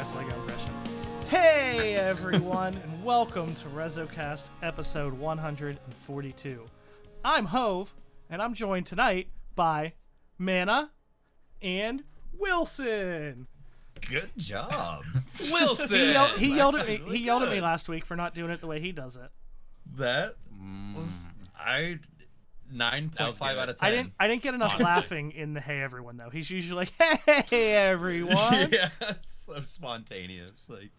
best Lego impression. Hey everyone, and welcome to Rezocast episode 142. I'm Hove, and I'm joined tonight by Mana and Wilson. Good job, Wilson. He yelled at me. He yelled at me last week for not doing it the way he does it. That was 9.5 out of 10. I didn't get enough laughing in the "Hey everyone" though. He's usually like, "Hey everyone." Yeah, it's so spontaneous. Like,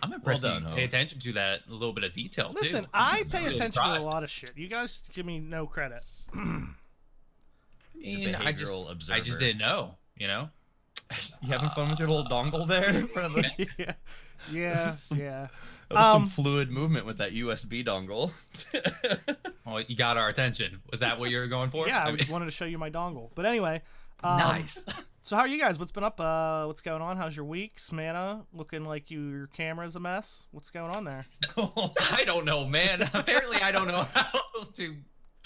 I'm impressed well you done, pay attention to that little bit of detail. Listen, too. I I'm pay really attention to a proud. lot of shit. You guys give me no credit. He's a I behavioral observer. just didn't know. You know. You having fun with your little dongle there? For the... yeah. That was some fluid movement with that USB dongle. Well, you got our attention. Was that what you were going for? Yeah, I wanted to show you my dongle. But anyway, Nice. So how are you guys? What's been up? What's going on? How's your weeks? Mana, looking like your camera's a mess. What's going on there? I don't know, man. Apparently, I don't know how to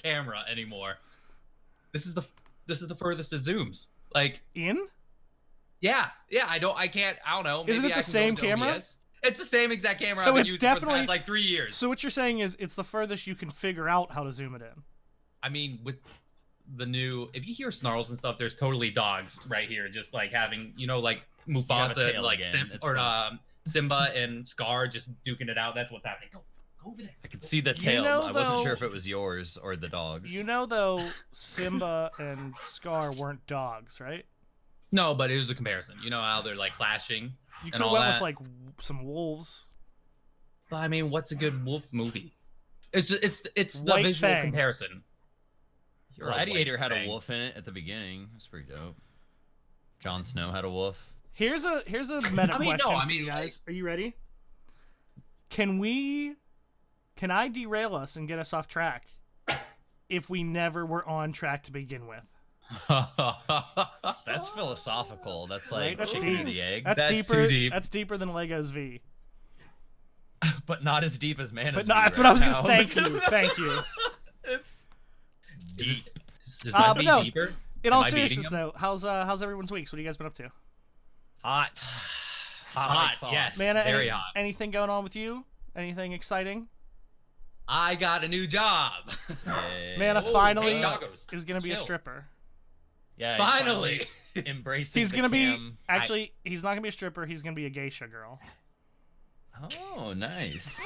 camera anymore. This is the furthest it zooms. Like, In? yeah. I don't know. Isn't Maybe it I the can same go into camera? OBS. It's the same exact camera So I've been it's using for the definitely- past like 3 years. So what you're saying is it's the furthest you can figure out how to zoom it in. I mean, with the new, if you hear snarls and stuff, there's totally dogs right here, just like having, like got a Mufasa, tail like again. It's Simba and Scar just duking it out. That's what's happening. Go over there. I could see the You tail. know, I wasn't though- sure if it was yours or the dog's. You know, though, Simba and Scar weren't dogs, right? No, but it was a comparison. You know how they're like clashing You and could have all went that. with like some wolves. But I mean, what's a good wolf movie? It's the White visual Fang. comparison. You're a Gladiator White had a Fang. wolf in it at the beginning. That's pretty dope. Jon Snow had a wolf. Here's a meta I mean, question no, I for you mean, guys. Are you ready? Can I derail us and get us off track if we never were on track to begin with? That's philosophical. That's like Right? That's chicken or deep. the egg. That's That's deeper. too deep. That's deeper than Legos V. But not as deep as Mana's. But no, that's what I was gonna say. Thank you. It's deep. Is but my no, beat deeper? In Am all I beating seriousness, him? though, how's everyone's weeks? What have you guys been up to? Hot. Hot, sauce. yes. Mana, Very hot. anything going on with you? Anything exciting? I got a new job. Hey. Mana Oh, finally hey, doggos. is gonna be a Chill. stripper. Yeah, Finally. embracing. He's the gonna be cam. actually. He's not gonna be a stripper. He's gonna be a geisha girl. Oh, nice.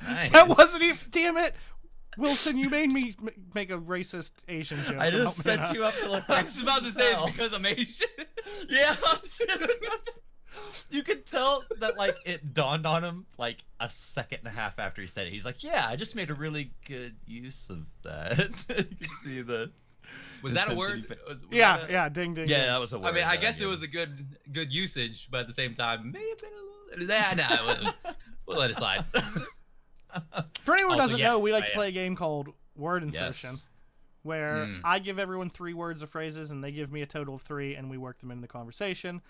Nice. That wasn't even. Damn it, Wilson! You made me make a racist Asian joke. I just about set Mana. you up to look I like was about to say it's yourself. because I'm Asian. Yeah, you could tell that like it dawned on him like a second and a half after he said it. He's like, "Yeah, I just made a really good use of that." You can see the. Was that a intensity word? Was Yeah, that yeah. Ding, ding. Yeah, ding. that was a word. I mean, I that guess it gave was him. a good usage, but at the same time, may have been a little. Yeah, no, we'll let it slide. For anyone who Also, doesn't know, yes, we like I to am. play a game called Word Insertion, Yes. where Hmm. I give everyone 3 words or phrases, and they give me a total of 3, and we work them into the conversation.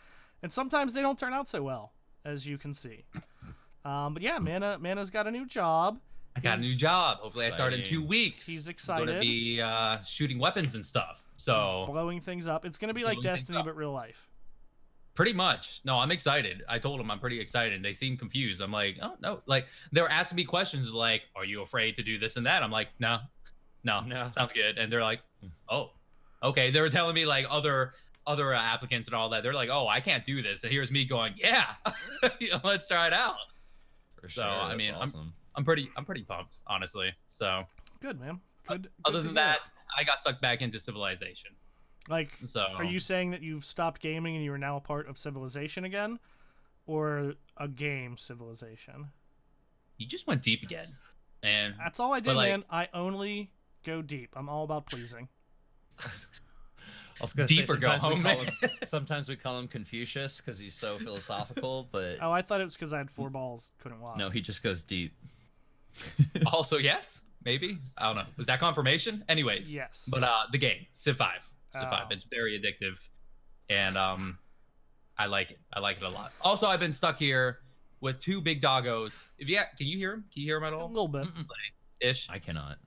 And sometimes they don't turn out so well, as you can see. But yeah, Mana's got a new job. I got a new job. Hopefully, I start in Exciting. 2 weeks. He's I'm excited. gonna be shooting weapons and stuff. So Blowing things up. It's gonna be like Blowing things Destiny, up. but real life. pretty much. No, I'm excited. I told them I'm pretty excited. They seem confused. I'm like, oh no. Like they were asking me questions like, "Are you afraid to do this and that?" I'm like, no, sounds good. And they're like, oh, okay. They were telling me like other applicants and all that. They're like, oh, I can't do this. And here's me going, yeah, let's try it out. For So, sure, I that's mean, awesome. I'm pretty pumped, honestly. So Good, man. Good. other good than to hear. that, I got stuck back into Civilization. Like, So are you saying that you've stopped gaming and you are now a part of Civilization again, or a game Civilization? You just went deep again, and That's all I do, But, like- man. I only go deep. I'm all about pleasing. I was gonna say, deeper go sometimes we home, call man. him- Sometimes we call him Confucius because he's so philosophical, but Oh, I thought it was because I had 4 balls, couldn't walk. no, he just goes deep. Also, yes, maybe. I don't know. Was that confirmation? Anyways. Yes. But the game, Civ 5. Civ 5. Oh. It's very addictive. And I like it. I like it a lot. Also, I've been stuck here with 2 big doggos. Can you hear him? Can you hear him at A all? little bit. Ish. I cannot.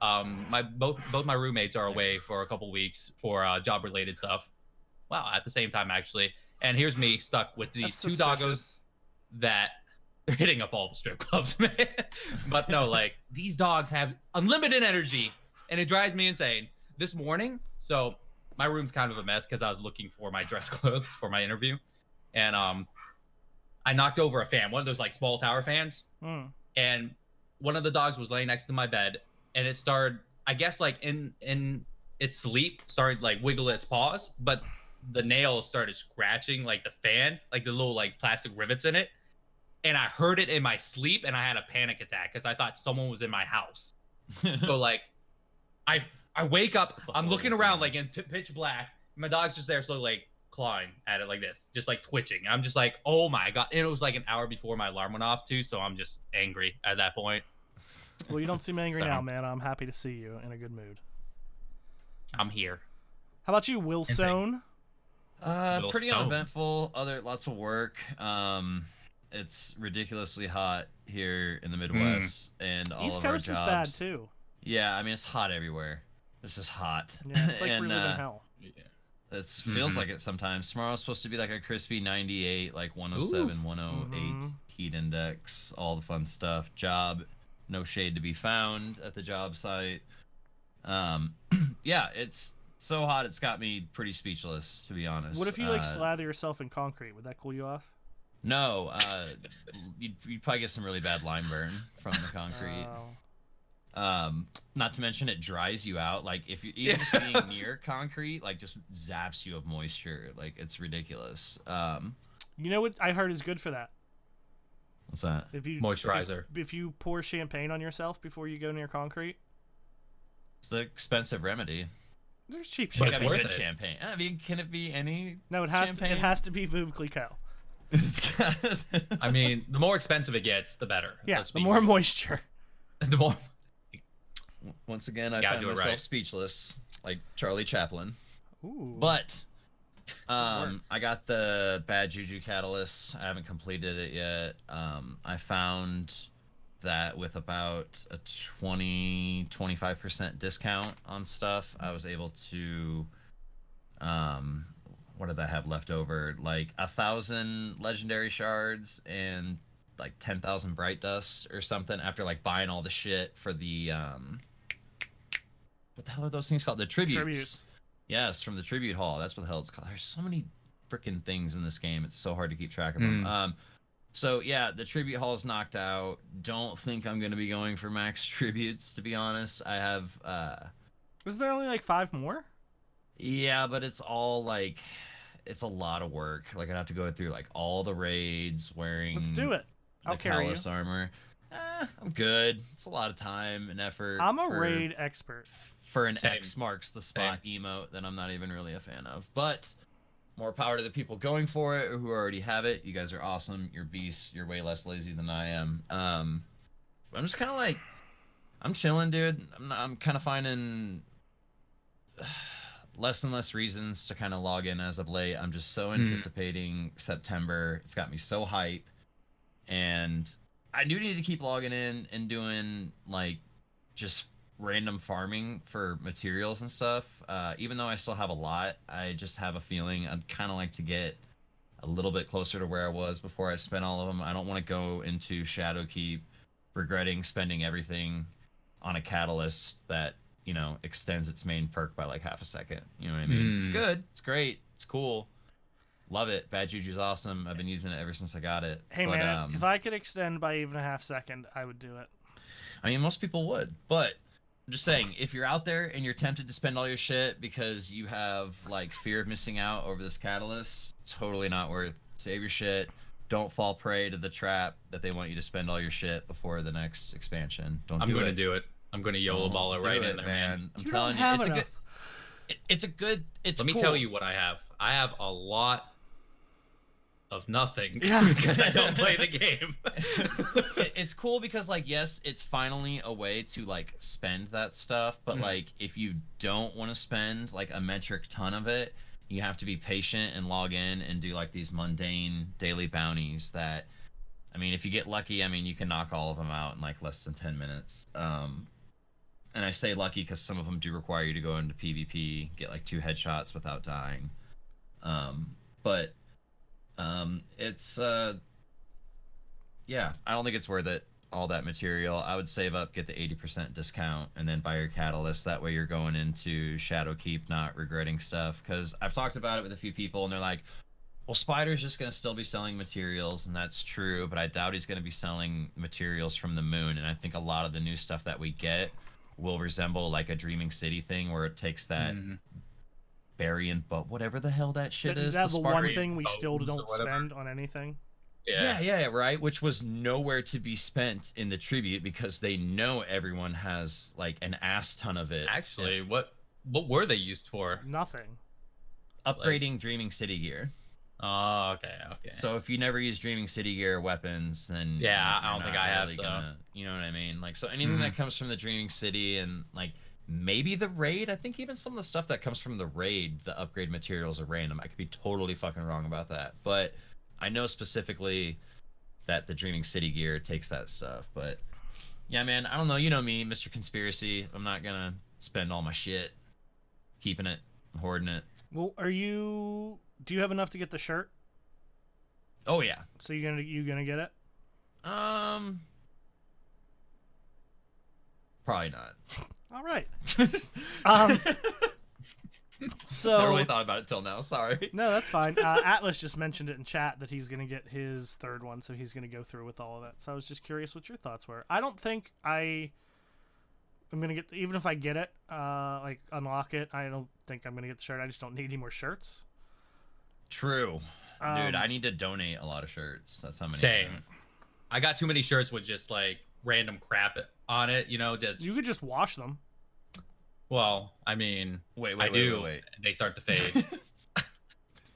Both my roommates are away for a couple weeks for job related stuff. wow, at the same time, actually. And here's me stuck with these That's two doggos suspicious. that they're hitting up all the strip clubs, man. But no, like, these dogs have unlimited energy, and it drives me insane. This morning, so my room's kind of a mess because I was looking for my dress clothes for my interview, and I knocked over a fan, one of those like small tower fans, and one of the dogs was laying next to my bed, and it started, I guess, like in its sleep, started like wiggle its paws, but the nails started scratching like the fan, like the little like plastic rivets in it, and I heard it in my sleep, and I had a panic attack because I thought someone was in my house. So like, I wake up, I'm looking around like in pitch black, my dog's just there, so like clawing at it like this, just like twitching. I'm just like, oh my god. And it was like an hour before my alarm went off too, so I'm just angry at that point. Well, you don't seem angry So- now, man. I'm happy to see you in a good mood. I'm here. How about you, Wilson? Pretty Stone. uneventful. Lots of work. It's ridiculously hot here in the Midwest, and all East of our Coast jobs. is bad too. Yeah, I mean it's hot everywhere. This is hot. Yeah, it's like and, we live in hell. Yeah. It feels like it sometimes. Tomorrow's supposed to be like a crispy 98, like 107, Oof. 108 heat index, all the fun stuff. Job, no shade to be found at the job site. Yeah, it's so hot it's got me pretty speechless, to be honest. What if you like slather yourself in concrete? Would that cool you off? No, you'd probably get some really bad lime burn from the concrete. Not to mention it dries you out. Like if you even just being near concrete, like just zaps you of moisture. Like it's ridiculous. You know what I heard is good for that? What's that? If you Moisturizer. If you pour champagne on yourself before you go near concrete. It's an expensive remedy. There's cheap But It's it's champagne. gotta be worth good it. champagne. I mean, can it be any? No, it has to. champagne? It has to be Veuve Clicquot. I mean, the more expensive it gets, the better. Yeah, Let's the be more real. moisture. The more. Once again, I Gotta find do it myself right. speechless, like Charlie Chaplin. Ooh. But I got the bad Juju catalyst. I haven't completed it yet. I found that with about a 20-25% discount on stuff, I was able to what did I have left over? Like 1,000 legendary shards and like 10,000 bright dust or something after like buying all the shit for the what the hell are those things called? The tributes. Yes, from the tribute hall. That's what the hell it's called. There's so many freaking things in this game. It's so hard to keep track of them. So yeah, the tribute hall is knocked out. Don't think I'm gonna be going for max tributes, to be honest. I have Was there only like 5 more? yeah, but it's all like it's a lot of work. Like I'd have to go through like all the raids wearing Let's do it. I'll the carry you. callus armor. I'm good. It's a lot of time and effort. I'm a for- raid expert. for an Same. X marks the spot emote that I'm not even really a fan of. But more power to the people going for it or who already have it. You guys are awesome. You're beasts. You're way less lazy than I am. I'm just kind of like, I'm chilling, dude. I'm kind of finding less and less reasons to kind of log in as of late. I'm just so anticipating September. It's got me so hype. And I do need to keep logging in and doing like just random farming for materials and stuff. Even though I still have a lot, I just have a feeling I'd kind of like to get a little bit closer to where I was before I spent all of them. I don't want to go into Shadowkeep regretting spending everything on a catalyst that, you know, extends its main perk by like half a second. You know what I mean? It's good. It's great. It's cool. Love it. Bad Juju's awesome. I've been using it ever since I got it. Hey But, man, if I could extend by even a half second, I would do it. I mean, most people would, but I'm just saying, if you're out there and you're tempted to spend all your shit because you have like fear of missing out over this catalyst, it's totally not worth. Save your shit. Don't fall prey to the trap that they want you to spend all your shit before the next expansion. Don't I'm do gonna it. do it. I'm gonna YOLO Don't ball it do right it, in there, man. I'm You telling don't have you, enough. it's a good. It's Let me cool. tell you what I have. I have a lot of nothing Yeah. because I don't play the game. It's cool because like yes, it's finally a way to like spend that stuff, but like if you don't want to spend like a metric ton of it, you have to be patient and log in and do like these mundane daily bounties that, I mean, if you get lucky, I mean, you can knock all of them out in like less than 10 minutes. And I say lucky because some of them do require you to go into PvP, get like 2 headshots without dying. But it's yeah, I don't think it's worth it. All that material, I would save up, get the 80% discount, and then buy your catalyst. That way you're going into Shadowkeep not regretting stuff. Because I've talked about it with a few people, and they're like, well, Spider's just going to still be selling materials, and that's true, but I doubt he's going to be selling materials from the moon. And I think a lot of the new stuff that we get will resemble like a Dreaming City thing, where it takes that Barian, but whatever the hell that shit is. That's the one Spartan thing we still don't spend on anything. Yeah, right. Which was nowhere to be spent in the tribute because they know everyone has like an ass ton of it. Actually, what were they used for? Nothing. Upgrading Dreaming City gear. Oh, okay. So if you never use Dreaming City gear weapons, then I don't think I have. You know what I mean? Like, so anything that comes from the Dreaming City and like maybe the raid. I think even some of the stuff that comes from the raid, the upgrade materials are random. I could be totally fucking wrong about that, but I know specifically that the Dreaming City gear takes that stuff. But yeah, man, I don't know. You know me, Mr. Conspiracy. I'm not gonna spend all my shit keeping it, hoarding it. Well, do you have enough to get the shirt? Oh yeah. So you gonna get it? Probably not. All right. So never really thought about it till now. Sorry. No, that's fine. Atlas just mentioned it in chat that he's gonna get his third one, so he's gonna go through with all of that. So I was just curious what your thoughts were. I don't think I'm gonna get even if I get it, like unlock it. I don't think I'm gonna get the shirt. I just don't need any more shirts. True, dude. I need to donate a lot of shirts. That's how many. Same. I got too many shirts with just like random crap on it. You know, just you could just wash them. Well, I mean, wait. They start to fade.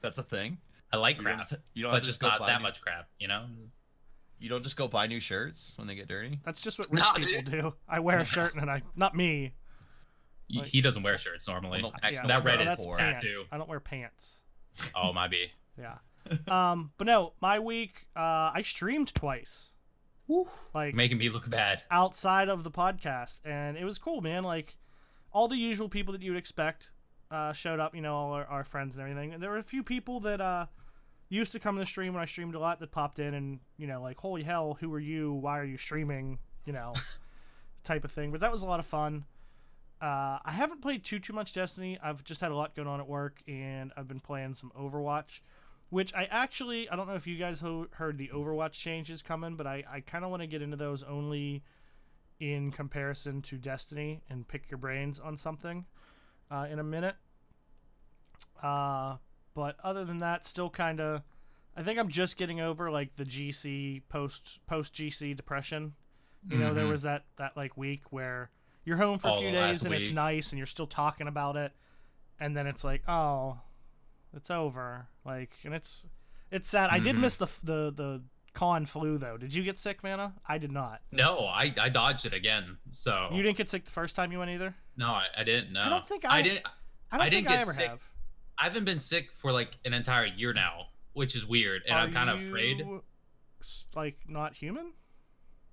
That's a thing. I like crap. You don't but have to just not that new... much crap, you know? You don't just go buy new shirts when they get dirty? That's just what rich people do. I wear a shirt and not me. He doesn't wear shirts normally. Well, actually, that red that's is pants. too. I don't wear pants. Oh, might be. Yeah. But no, my week, I streamed twice. Woo. Like making me look bad. Outside of the podcast, and it was cool, man. Like all the usual people that you would expect showed up, you know, all our friends and everything. And there were a few people that used to come to the stream when I streamed a lot that popped in and, you know, like, holy hell, who are you? Why are you streaming? You know, type of thing. But that was a lot of fun. I haven't played too much Destiny. I've just had a lot going on at work, and I've been playing some Overwatch, which I don't know if you guys heard the Overwatch changes coming, but I kind of want to get into those only in comparison to Destiny and pick your brains on something in a minute. But other than that, still kind of, I think I'm just getting over like the GC post GC depression. You know, there was that like week where you're home for a few days and it's nice and you're still talking about it, and then it's like, oh, it's over. Like, and it's sad. I did miss the con flu though. Did you get sick, Mana? I did not. No, I dodged it again. So you didn't get sick the first time you went either? No, I didn't. No, I don't think I didn't. I didn't get ever sick. have. I haven't been sick for like an entire year now, which is weird, and I'm kind of afraid. Like not human?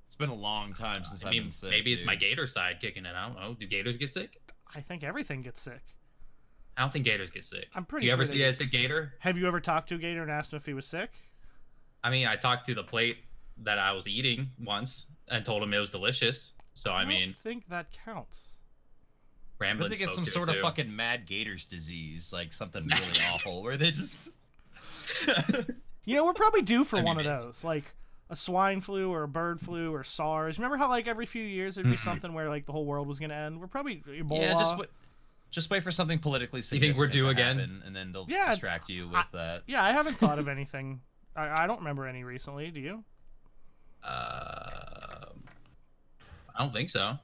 It's been a long time since I've been sick. Maybe it's my gator side kicking in. I don't know. Do gators get sick? I think everything gets sick. I don't think gators get sick. I'm pretty sure. Do you sure ever see a sick gator? Have you ever talked to a gator and asked him if he was sick? I mean, I talked to the plate that I was eating once and told him it was delicious. So I mean, think that counts. I think it's some sort of fucking mad gators disease, like something really awful, where they just. You know, we're probably due for one of those, like a swine flu or a bird flu or SARS. Remember how like every few years there'd be something where like the whole world was gonna end? We're probably Ebola. Yeah, just wait for something politically significant. You think we're due again? And then they'll distract you with that. Yeah, I haven't thought of anything. I don't remember any recently. Do you? I don't think so.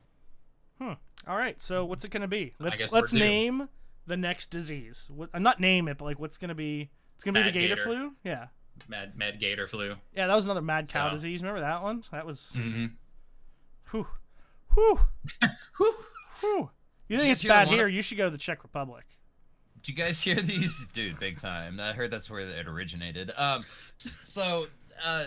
All right. So what's it gonna be? Let's name the next disease. Not name it, but like what's gonna be? It's gonna be the gator flu. Yeah. Mad gator flu. Yeah, that was another mad cow disease. Remember that one? That was. Whew. You think it's bad here? You should go to the Czech Republic. Do you guys hear these? Dude, big time. I heard that's where it originated. So,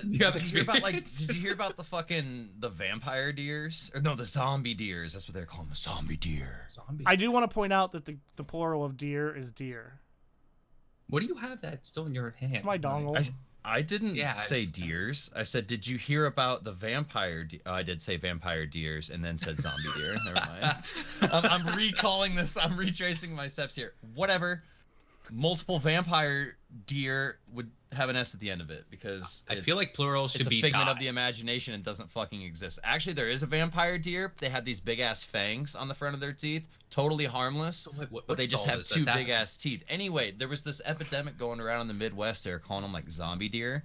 did you hear about the vampire deers? Or no, the zombie deers. That's what they're calling them, zombie deer. I do want to point out that the plural of deer is deer. What do you have that's still in your hand? It's my dongle. I didn't say just- deers. I said, did you hear about the vampire? I did say vampire deers and then said zombie deer. Never mind. I'm recalling this. I'm retracing my steps here. Whatever. Multiple vampire deer would have an S at the end of it because I feel like plural should be a figment die. of the imagination and doesn't fucking exist. Actually, there is a vampire deer. They have these big ass fangs on the front of their teeth, totally harmless, So what but they is just all have this two that's big ass teeth. Anyway, there was this epidemic going around in the Midwest. They were calling them like zombie deer,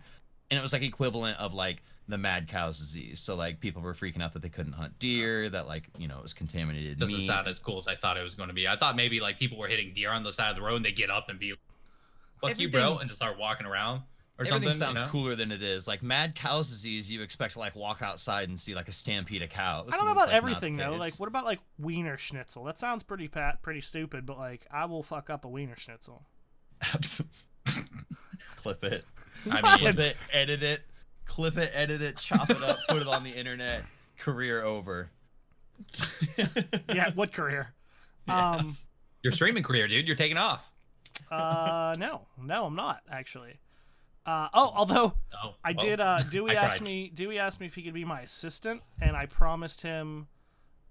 and it was like equivalent of like the mad cow's disease. So like people were freaking out that they couldn't hunt deer, that like it was contaminated Doesn't meat. sound as cool as I thought it was going to be. I thought maybe like people were hitting deer on the side of the road and they get up and be fuck you, bro, and just start walking around or Everything something. sounds cooler than it is. Like mad cow's disease, you expect to like walk outside and see like a stampede of cows. I don't know and it's, about like, not everything the though. case. Like, what about like wiener schnitzel? That sounds pretty stupid, but like I will fuck up a wiener schnitzel. Clip it. I mean, clip it, edit it, clip it, edit it, chop it up, put it on the internet. Career over. Yeah, what career? Yes. Your streaming career, dude. You're taking off. No, I'm not actually. Although I did. Dewey asked me if he could be my assistant, and I promised him.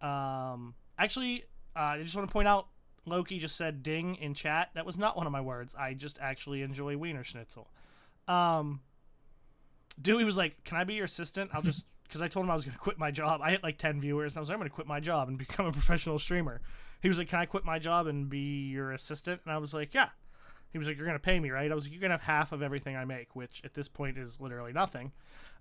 Actually, I just want to point out, Loki just said "ding" in chat. That was not one of my words. I just actually enjoy wiener schnitzel. Dewey was like, "Can I be your assistant?" I'll just because I told him I was going to quit my job. I hit like 10 viewers, and I was like, "I'm going to quit my job and become a professional streamer." He was like, "Can I quit my job and be your assistant?" And I was like, "Yeah." He was like, "You're going to pay me, right?" I was like, "You're going to have half of everything I make," which at this point is literally nothing.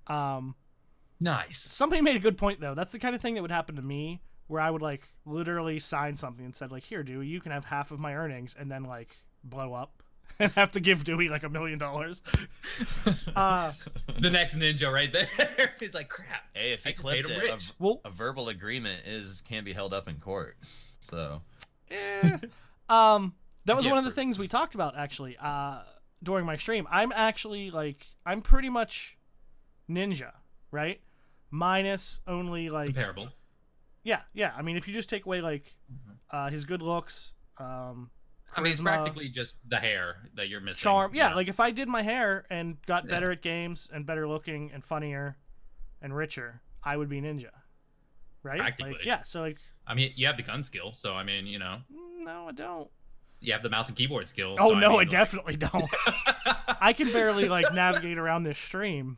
Nice. Somebody made a good point, though. That's the kind of thing that would happen to me, where I would, like, literally sign something and said, like, "Here, Dewey, you can have half of my earnings," and then, like, blow up and have to give Dewey, like, $1 million. The next ninja right there. He's like, crap. Hey, if he clipped it, a verbal agreement can be held up in court. So. That was one of the things we talked about, actually, during my stream. I'm actually, like, I'm pretty much ninja, right? Minus only, like... Comparable. Yeah. I mean, if you just take away, like, his good looks, charisma, I mean, it's practically just the hair that you're missing. charm. Yeah, like, if I did my hair and got better at games and better looking and funnier and richer, I would be ninja, right? Practically. Like, yeah, so, like... I mean, you have the gun skill, so, I mean, No, I don't. You have the mouse and keyboard skill. Oh, so, no, I definitely don't. I can barely, like, navigate around this stream.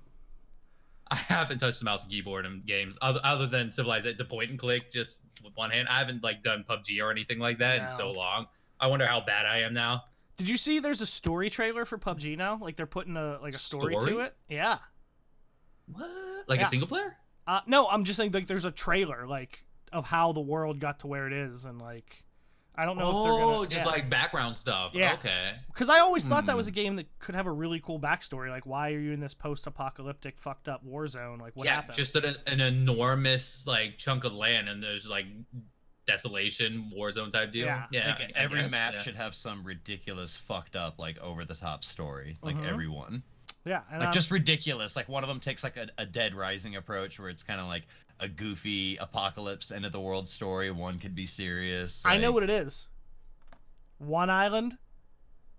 I haven't touched the mouse and keyboard in games other than Civilization, the point and click, just with one hand. I haven't, like, done PUBG or anything like that in so long. I wonder how bad I am now. Did you see there's a story trailer for PUBG now? Like, they're putting a story to it? Yeah. What? Like a single player? No, I'm just saying, like, there's a trailer, like, of how the world got to where it is, and, like... I don't know if they're gonna... just like background stuff. Yeah. Okay. Because I always thought that was a game that could have a really cool backstory. Like, why are you in this post-apocalyptic, fucked-up war zone? Like, what happened? Just an enormous, like, chunk of land, and there's, like, desolation, war zone type deal. Yeah. Like, every map should have some ridiculous, fucked up, like, over-the-top story. Like, everyone. Yeah. And like, just ridiculous. Like, one of them takes, like, a Dead Rising approach, where it's kind of like a goofy apocalypse end of the world story. One could be serious. I know what it is. One island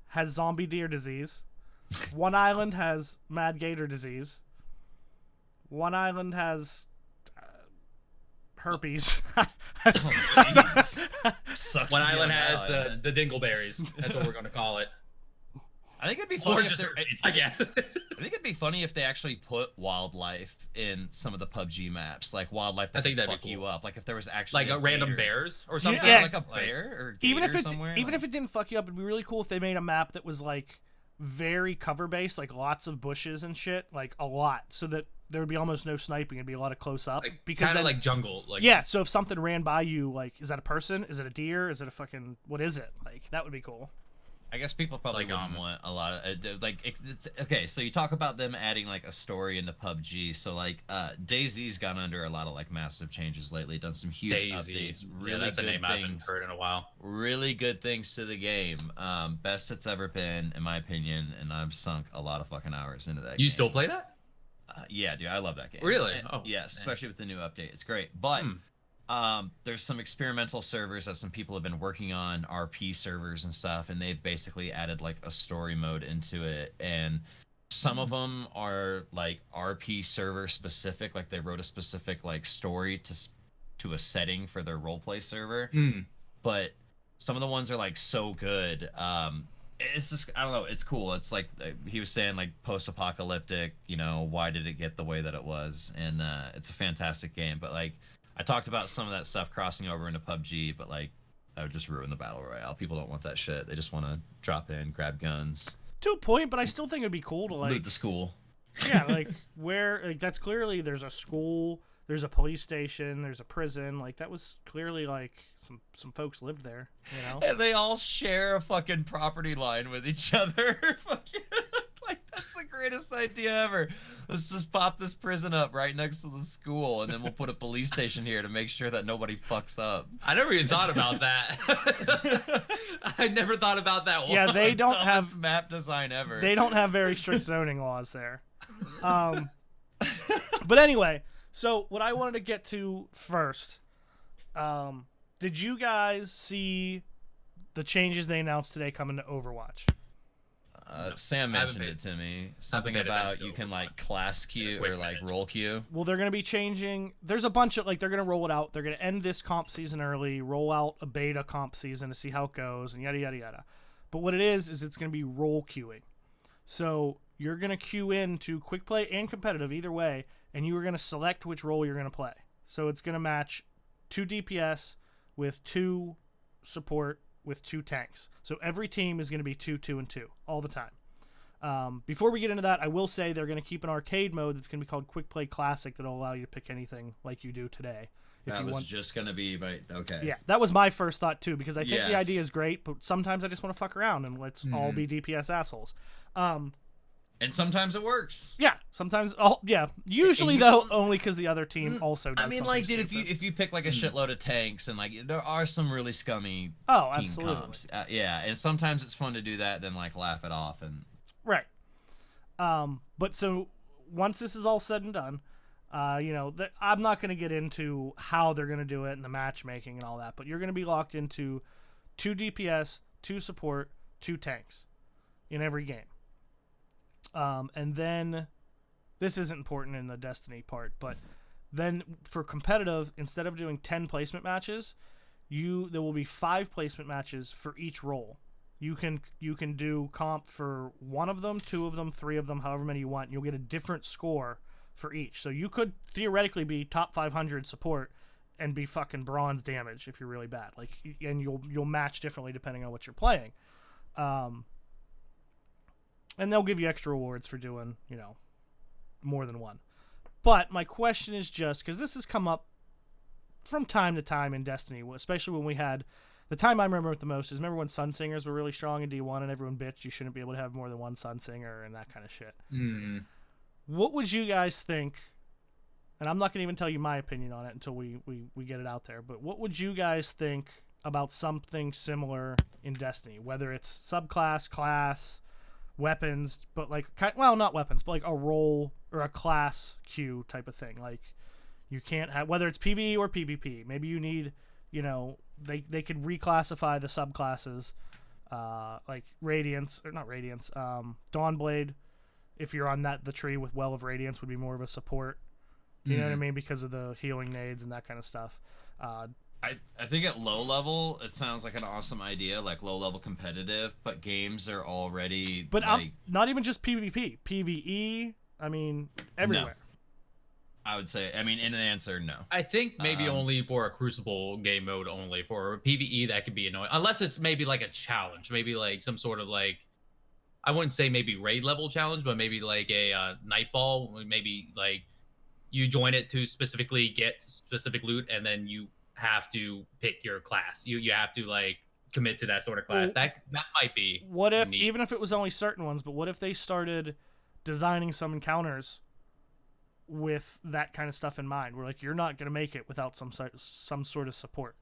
has zombie deer disease. One island has mad gator disease. One island has herpes. Sucks One to be island on that has island. the dingleberries. That's what we're gonna call it. I think it'd be funny if I guess. I think it'd be funny if they actually put wildlife in some of the PUBG maps, like wildlife that I think could that'd fuck be cool. you up. Like if there was actually Like a random gator. bears or something. Yeah. Like a bear or gator even if it somewhere. if it didn't fuck you up, it'd be really cool if they made a map that was like very cover based, like lots of bushes and shit, like a lot, so that there would be almost no sniping. It'd be a lot of close up, Like, because kind of then, like jungle. Like yeah. So if something ran by you, like, is that a person? Is it a deer? Is it a fucking what is it? Like, that would be cool. I guess people probably Like, wouldn't want a lot of like it's okay. So you talk about them adding like a story into PUBG. So like DayZ's gone under a lot of like massive changes lately. Done some huge updates. Really that's a good name I haven't things. heard in a while. Really good things to the game. Best it's ever been, in my opinion. And I've sunk a lot of fucking hours into that. You game. still play that? Yeah, dude, I love that game. Really? And, Oh, yes, man. especially with the new update. It's great. But There's some experimental servers that some people have been working on, RP servers and stuff, and they've basically added like a story mode into it. And some of them are like RP server specific, like they wrote a specific like story to a setting for their roleplay server. But some of the ones are like so good. It's just, I don't know, it's cool. It's like he was saying, like post-apocalyptic, you know, why did it get the way that it was? And it's a fantastic game. But like I talked about some of that stuff crossing over into PUBG, but like that would just ruin the battle royale. People don't want that shit. They just want to drop in, grab guns, to a point. But I still think it'd be cool to like loot the school. Yeah, like where like that's clearly there's a school, there's a police station, there's a prison. Like that was clearly like some folks lived there, you know. And they all share a fucking property line with each other. Fucking like that's the greatest idea ever. Let's just pop this prison up right next to the school, and then we'll put a police station here to make sure that nobody fucks up. I never even thought about that. I never thought about that one. Yeah, they don't have map design ever. They don't have very strict zoning laws there. But anyway, so what I wanted to get to first, did you guys see the changes they announced today coming to Overwatch? Sam mentioned it to me. Something about you can like class queue or like role queue. Well, they're going to be changing. There's a bunch of like they're going to roll it out. They're going to end this comp season early, roll out a beta comp season to see how it goes, and yada yada yada. But what it is it's going to be role queuing. So you're going to queue into quick play and competitive either way, and you are going to select which role you're going to play. So it's going to match 2 DPS with 2 support with 2 tanks. So every team is going to be 2, 2, and 2 all the time. Before we get into that, I will say they're going to keep an arcade mode that's going to be called Quick Play Classic that'll allow you to pick anything like you do today. That was just going to be, okay. Yeah, that was my first thought too, because I think the idea is great, but sometimes I just want to fuck around and let's all be DPS assholes. And sometimes it works. Yeah, sometimes. Usually though, only because the other team also does. I mean, like, dude, if you pick like a shitload of tanks and like there are some really scummy team absolutely. comps. Yeah, and sometimes it's fun to do that, then like laugh it off and. Right. But so once this is all said and done, I'm not going to get into how they're going to do it and the matchmaking and all that, but you're going to be locked into 2 DPS, 2 support, 2 tanks in every game. And then this isn't important in the Destiny part, but then for competitive, instead of doing 10 placement matches, there will be 5 placement matches for each role. You can do comp for 1 of them, 2 of them, 3 of them, however many you want. You'll get a different score for each. So you could theoretically be top 500 support and be fucking bronze damage if you're really bad. Like, and you'll match differently depending on what you're playing. And they'll give you extra rewards for doing, more than 1. But my question is just, because this has come up from time to time in Destiny, especially when we had, the time I remember it the most is remember when Sunsingers were really strong in D1 and everyone bitched you shouldn't be able to have more than 1 Sunsinger and that kind of shit. What would you guys think, and I'm not going to even tell you my opinion on it until we get it out there, but what would you guys think about something similar in Destiny, whether it's subclass, class, weapons, but like, well, not weapons, but like a role or a class queue type of thing. Like, you can't have, whether it's PvE or PvP, maybe you need, they could reclassify the subclasses, like Radiance, or not Radiance, Dawnblade, if you're on the tree with Well of Radiance, would be more of a support. Do you know what I mean? Because of the healing nades and that kind of stuff. I think at low level, it sounds like an awesome idea, like low level competitive, but games are already. But like, not even just PvP, PvE. I mean, everywhere. No. I would say, in an answer, no. I think maybe only for a Crucible game mode only. For PvE, that could be annoying. Unless it's maybe like a challenge, maybe like some sort of like, I wouldn't say maybe raid level challenge, but maybe like a Nightfall, maybe like you join it to specifically get specific loot, and then you have to pick your class. You have to like commit to that sort of class. Well, that might be. What if, neat. Even if it was only certain ones, but what if they started designing some encounters with that kind of stuff in mind? Where like you're not gonna make it without some sort of support.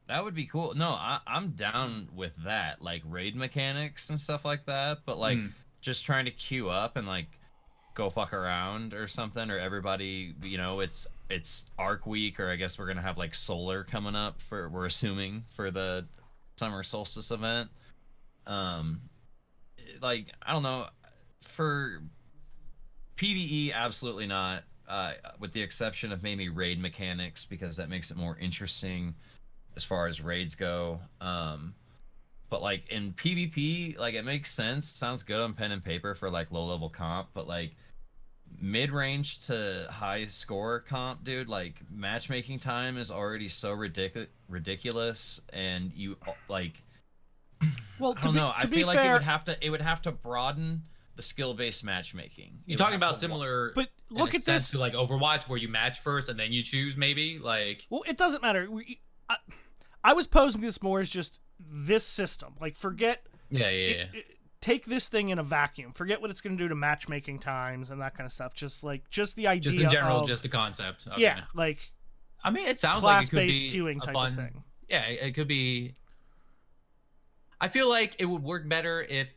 That would be cool. No, I'm down with that, like raid mechanics and stuff like that. But like just trying to queue up and like go fuck around or something, or everybody, it's Arc Week, or I guess we're gonna have like Solar coming up we're assuming for the summer solstice event. Like, I don't know, for PvE, absolutely not. With the exception of maybe raid mechanics, because that makes it more interesting as far as raids go. But like in PvP, like it makes sense. Sounds good on pen and paper for like low level comp, but like mid-range to high score comp, dude, like matchmaking time is already so ridiculous, and you like, well, I don't know. I feel like fair, it would have to broaden the skill-based matchmatchmaking. You're talking about similar, but look at this to like Overwatch, where you match first and then you choose, maybe. Like, well, it doesn't matter. I was posing this more as just this system. Like, forget. Yeah. Take this thing in a vacuum. Forget what it's going to do to matchmaking times and that kind of stuff. Just the idea. Just in general, just the concept. Okay. Yeah, like. I mean, it sounds like it could be class-based queuing type of thing. Yeah, it could be. I feel like it would work better if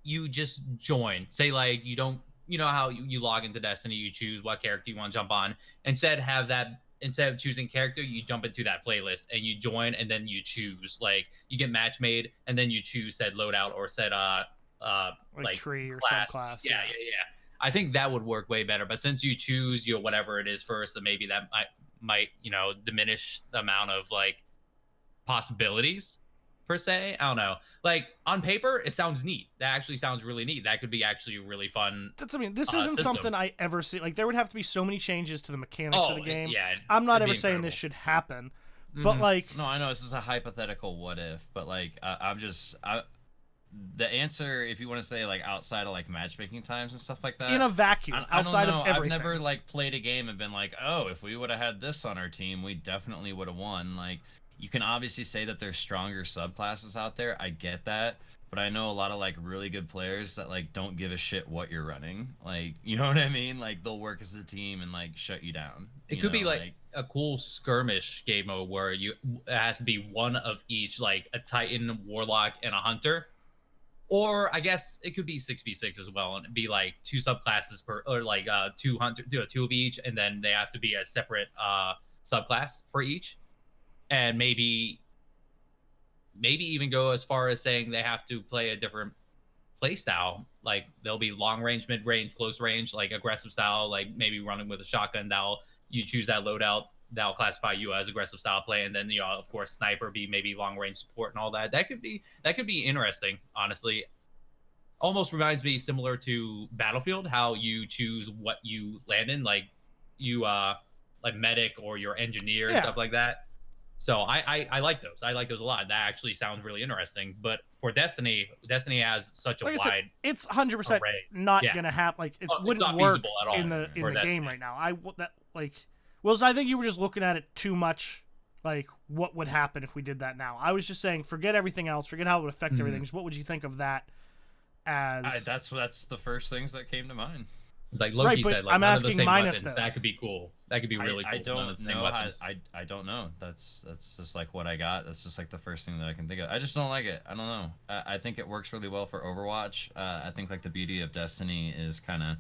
you just join. Say, like, you don't. You know how you log into Destiny, you choose what character you want to jump on. Instead of choosing character, you jump into that playlist and you join, and then you choose, like, you get match made, and then you choose said loadout or said like tree or class. subclass. Yeah. I think that would work way better. But since you choose whatever it is first, then maybe that might diminish the amount of like possibilities per se. I don't know. Like, on paper, it sounds neat. That actually sounds really neat. That could be actually really fun. This isn't something I ever see. Like, there would have to be so many changes to the mechanics of the game. Yeah, I'm not ever saying this should happen, but like, no, I know this is a hypothetical what if, but like, the answer, if you want to say like outside of like matchmaking times and stuff like that, in a vacuum, outside of everything. I've never like played a game and been like, oh, if we would have had this on our team, we definitely would have won. Like, you can obviously say that there's stronger subclasses out there. I get that. But I know a lot of like really good players that like don't give a shit what you're running. Like, you know what I mean? Like, they'll work as a team and like shut you down. It could be like a cool skirmish game mode where it has to be one of each, like a Titan, Warlock, and a Hunter. Or I guess it could be 6v6 as well, and it'd be like two subclasses per, or like two of each, and then they have to be a separate subclass for each. And maybe even go as far as saying they have to play a different play style. Like, they'll be long range, mid range, close range, like aggressive style, like maybe running with a shotgun. You choose that loadout, that'll classify you as aggressive style play, and then of course sniper be maybe long range support and all that. That could be interesting, honestly. Almost reminds me similar to Battlefield, how you choose what you land in, like you like medic or your engineer and stuff like that. So I like those. I like those a lot. That actually sounds really interesting. But for Destiny has such a wide. It's 100% not gonna happen. Like, it wouldn't work at all in the game right now. I think you were just looking at it too much. Like, what would happen if we did that now? I was just saying, forget everything else. Forget how it would affect everything. Just what would you think of that? That's the first things that came to mind. It's like Loki said, like, I'm asking minus weapons. That could be cool. That could be really cool. I don't know. I don't know. That's just like what I got. That's just like the first thing that I can think of. I just don't like it. I don't know. I think it works really well for Overwatch. I think like the beauty of Destiny is kind of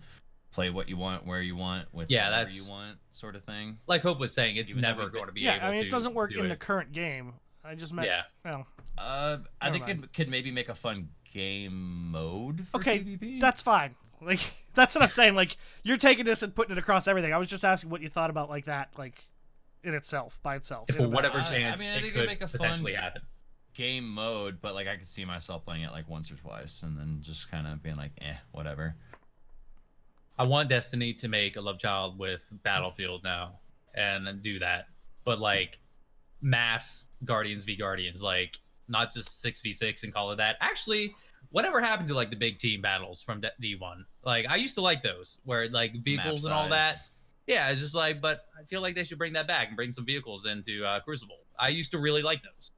play what you want, where you want, with whatever you want, sort of thing. Like Hope was saying, it's never going to be able to. Yeah, I mean, it doesn't work in the current game. I just meant. Yeah. Well, I think it could maybe make a fun game mode for PvP. That's fine. Like, that's what I'm saying. Like, you're taking this and putting it across everything. I was just asking what you thought about like that, like in itself, by itself. If for whatever chance, I think it'd make a fun game mode, but like I could see myself playing it like once or twice and then just kind of being like, whatever. I want Destiny to make a love child with Battlefield now and do that, but like mass Guardians v Guardians, like not just 6v6 and call it that. Actually, whatever happened to like the big team battles from D1? Like, I used to like those where like vehicles and all that. Yeah, it's just like, but I feel like they should bring that back and bring some vehicles into Crucible. I used to really like those.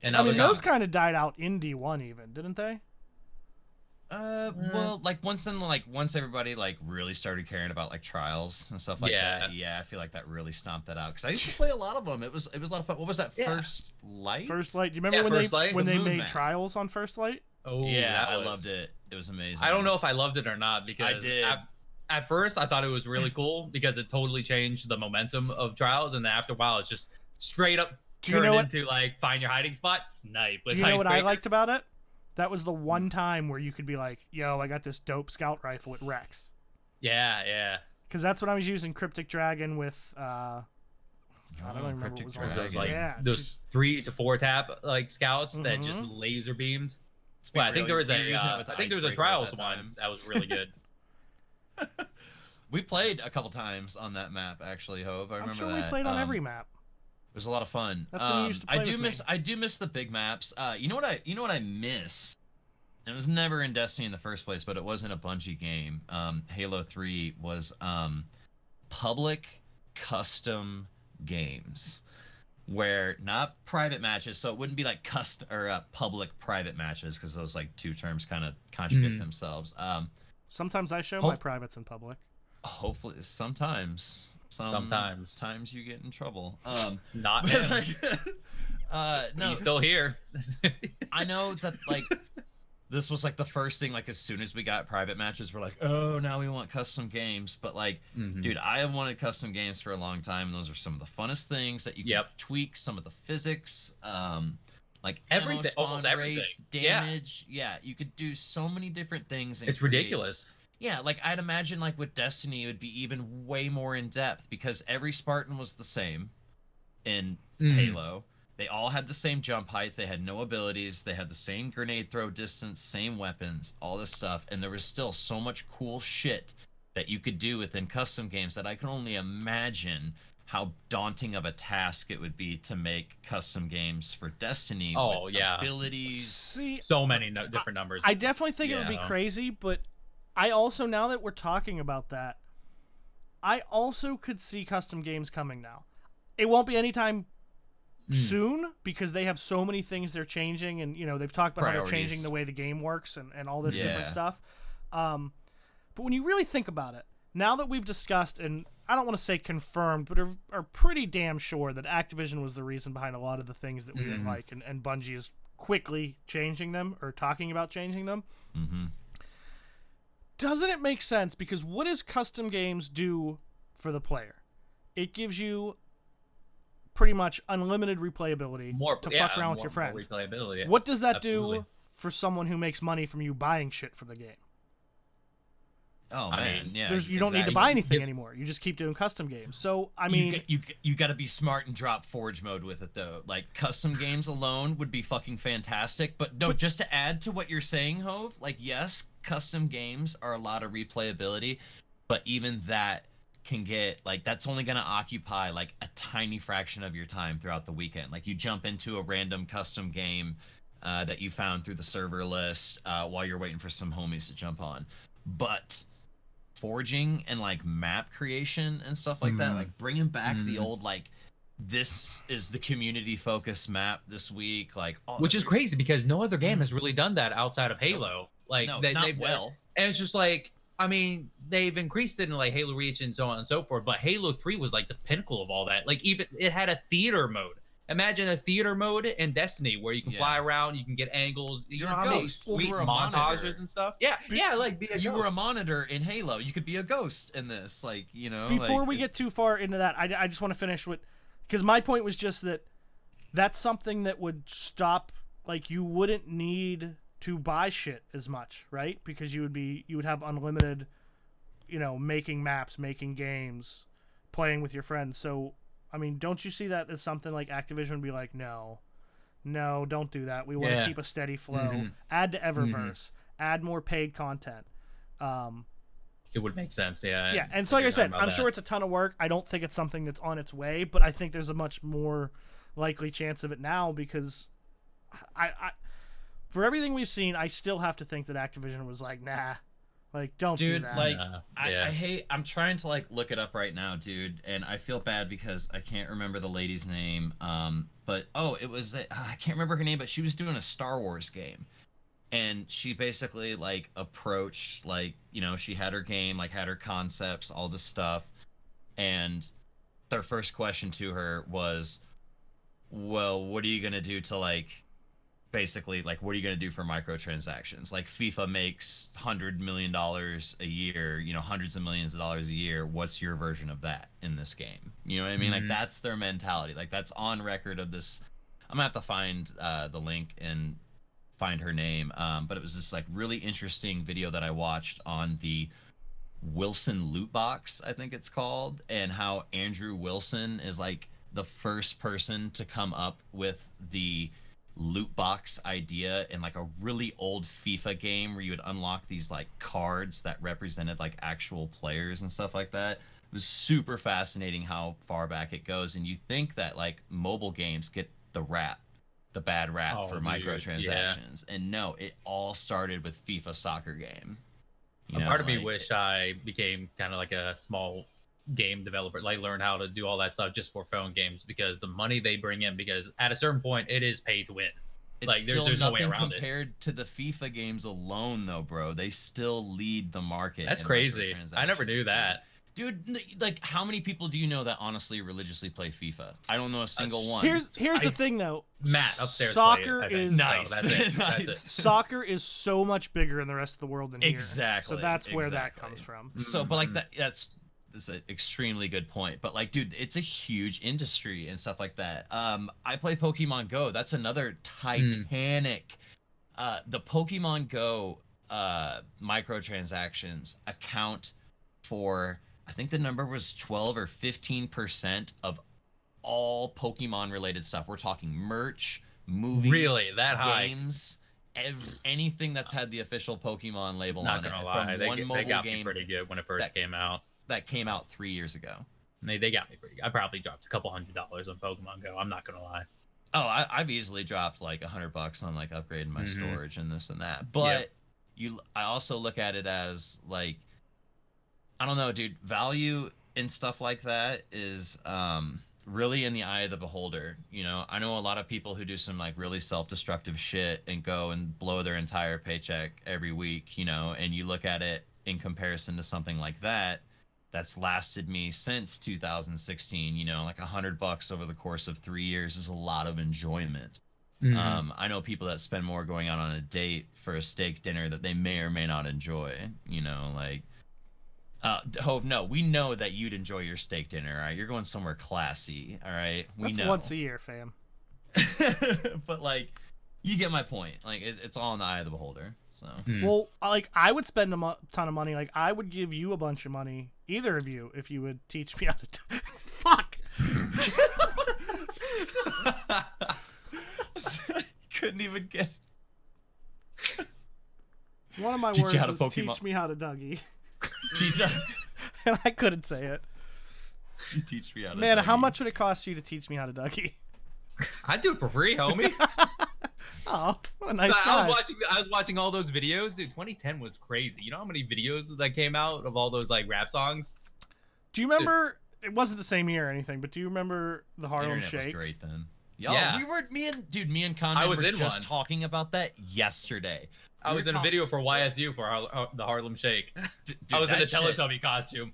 And I mean, those kind of died out in D1 even, didn't they? Well, like once everybody like really started caring about like trials and stuff like that. Yeah, I feel like that really stomped that out because I used to play a lot of them. It was a lot of fun. What was that? First Light. First Light. Do you remember when they made trials on First Light? Oh yeah, I loved it. It was amazing. I don't know if I loved it or not because I did. at first I thought it was really cool because it totally changed the momentum of Trials, and then after a while it's just straight up turned into like find your hiding spot, snipe. Do you know what I liked about it? That was the one time where you could be like, yo, I got this dope scout rifle with Rex. Yeah. Because that's what I was using Cryptic Dragon with. I don't remember what was on it. Like those 3 to 4 tap like scouts that just laser beamed. Well, I think there was a Trials one that was really good. We played a couple times on that map, actually, Hove. I remember that. We played on every map. It was a lot of fun. That's when you used to play I do miss the big maps. You know what I miss? And it was never in Destiny in the first place, but it was in a Bungie game. Halo 3 was public custom games, where not private matches, so it wouldn't be like public private matches, because those like two terms kind of contradict themselves. Sometimes I show my privates in public. Hopefully, sometimes you get in trouble. Not him. No, he's still here. I know that like this was like the first thing. Like as soon as we got private matches, we're like, oh, now we want custom games. But like, dude, I have wanted custom games for a long time, and those are some of the funnest things that you can tweak. Some of the physics, like everything, almost rates, damage. Yeah, you could do so many different things. It's ridiculous. Yeah, like I'd imagine like with Destiny it would be even way more in depth, because every Spartan was the same in Halo. They all had the same jump height, they had no abilities, they had the same grenade throw distance, same weapons, all this stuff, and there was still so much cool shit that you could do within custom games that I can only imagine how daunting of a task it would be to make custom games for Destiny with abilities. See, so many different numbers. I definitely think it would be crazy, but I also, now that we're talking about that, I also could see custom games coming now. It won't be anytime soon, because they have so many things they're changing, and you know they've talked about how they're changing the way the game works and all this different stuff. But when you really think about it, now that we've discussed, and I don't want to say confirmed, but are pretty damn sure that Activision was the reason behind a lot of the things that we didn't like, and Bungie is quickly changing them or talking about changing them. Doesn't it make sense? Because what does custom games do for the player? It gives you pretty much unlimited replayability to fuck around with your friends. What does that do for someone who makes money from you buying shit for the game? Oh man, you don't need to buy anything anymore. You just keep doing custom games. So I mean, you got to be smart and drop Forge mode with it though. Like custom games alone would be fucking fantastic. But no, just to add to what you're saying, Hove, like yes, custom games are a lot of replayability, but even that can get like that's only going to occupy like a tiny fraction of your time throughout the weekend. Like you jump into a random custom game that you found through the server list while you're waiting for some homies to jump on, but forging and like map creation and stuff like that, like bringing back the old like this is the community focused map this week, like which is crazy because no other game has really done that outside of Halo. Like not well, and it's just like I mean they've increased it in like Halo Reach and so on and so forth, but Halo 3 was like the pinnacle of all that. Like even it had a theater mode. Imagine a theater mode in Destiny where you can fly around, you can get angles, you know how many sweet montages and stuff. You were a monitor in Halo. You could be a ghost in this, like you know. Before we get too far into that, I just want to finish with, because my point was just that that's something that would stop. Like you wouldn't need to buy shit as much, right? Because you would have unlimited, you know, making maps, making games, playing with your friends. So. I mean, don't you see that as something like Activision would be like, no, don't do that. We want to keep a steady flow. Add to Eververse. Add more paid content. It would make sense, yeah. Yeah, and so like I said, I'm sure it's a ton of work. I don't think it's something that's on its way, but I think there's a much more likely chance of it now because I for everything we've seen, I still have to think that Activision was like, nah. Like, don't do that. Like, I hate. I'm trying to like look it up right now, dude, and I feel bad because I can't remember the lady's name. But it was I can't remember her name, but she was doing a Star Wars game, and she basically like approached like you know she had her game, like had her concepts, all this stuff, and their first question to her was, well, what are you gonna do to like basically like, what are you going to do for microtransactions? Like FIFA makes $100 million a year, you know, hundreds of millions of dollars a year. What's your version of that in this game? You know what I mean? Like that's their mentality. Like that's on record of this. I'm gonna have to find the link and find her name. But it was this like really interesting video that I watched on the Wilson loot box, I think it's called, and how Andrew Wilson is like the first person to come up with the loot box idea in like a really old FIFA game where you would unlock these like cards that represented like actual players and stuff like that. It was super fascinating how far back it goes, and you think that like mobile games get the bad rap for microtransactions, and no, it all started with FIFA soccer game. Part of me wish I became kind of like a small game developer, like learn how to do all that stuff just for phone games, because the money they bring in, because at a certain point it is pay to win. It's like there's no way around it. Compared to the FIFA games alone though, bro, they still lead the market. That's crazy. I never knew that. Dude, like how many people do you know that honestly religiously play FIFA? I don't know a single one. Here's the thing though. Matt upstairs. Soccer is nice. So that's it. Soccer is so much bigger in the rest of the world than here. Exactly. So that's where that comes from. So, but like that's an extremely good point. But like, dude, it's a huge industry and stuff like that. I play Pokemon Go. That's another titanic. The Pokemon Go microtransactions account for, I think the number was 12 or 15% of all Pokemon related stuff. We're talking merch, movies, really that games, anything that's had the official Pokemon label Not on gonna it. lie, From one mobile they got game me pretty good when it first came out. That came out 3 years ago. They got me pretty good. I probably dropped a couple $100 on Pokemon Go. I'm not gonna lie. Oh, I've easily dropped like $100 on like upgrading my storage and this and that. But I also look at it as like, I don't know, dude. Value and stuff like that is really in the eye of the beholder. You know, I know a lot of people who do some like really self-destructive shit and go and blow their entire paycheck every week. You know, and you look at it in comparison to something like that, that's lasted me since 2016. You know, like $100 over the course of 3 years is a lot of enjoyment. I know people that spend more going out on a date for a steak dinner that they may or may not enjoy. You know, like. Hove, no, we know that you'd enjoy your steak dinner, all right? You're going somewhere classy, all right? That's know. once a year, fam. But, like, you get my point. Like, it's all in the eye of the beholder, so. Well, like, I would spend a ton of money. Like, I would give you a bunch of money, either of you, if you would teach me how to... Fuck! Couldn't even get... One of my words was teach me how to Dougie. Teach us. And I couldn't say it. You teach me how to Man, Dougie. how much would it cost you to teach me how to Dougie? I'd do it for free, homie. Oh, what a nice guy. I was watching all those videos. Dude, 2010 was crazy. You know how many videos that came out of all those like rap songs? Do you remember, it wasn't the same year or anything, but do you remember the Harlem Shake? Was great then. Yo, yeah. me and Conrad were just one. talking about that yesterday. I was in a video for YSU for the Harlem Shake. Dude, I was in a Teletubby costume.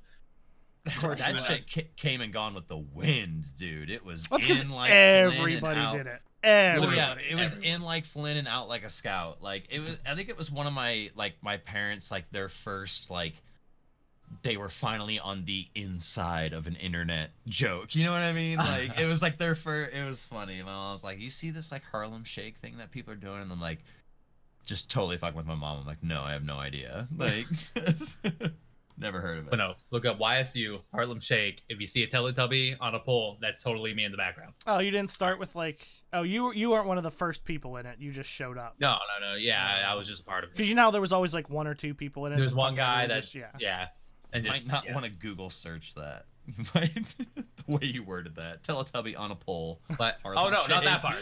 Of course, that shit came and gone with the wind, dude. It was in like everybody did it. Well, yeah, it was in like Flynn and out like a scout. Like it was. I think it was one of my parents like their first like. They were finally on the inside of an internet joke. You know what I mean? Like it was like their first. It was funny. My mom was like, "You see this like Harlem Shake thing that people are doing?" And I'm like. Just totally fucking with my mom. I'm like, no, I have no idea. Like, never heard of it. But no, look up YSU Harlem Shake. If you see a Teletubby on a pole, that's totally me in the background. Oh, you didn't start with like, oh, you weren't one of the first people in it. You just showed up. No. Yeah, I was just a part of it. Because you know there was always like one or two people in it. There's one guy that just, and just might not want to Google search that. The way you worded that, Teletubby on a pole. But Harlem no, Shake. not that part.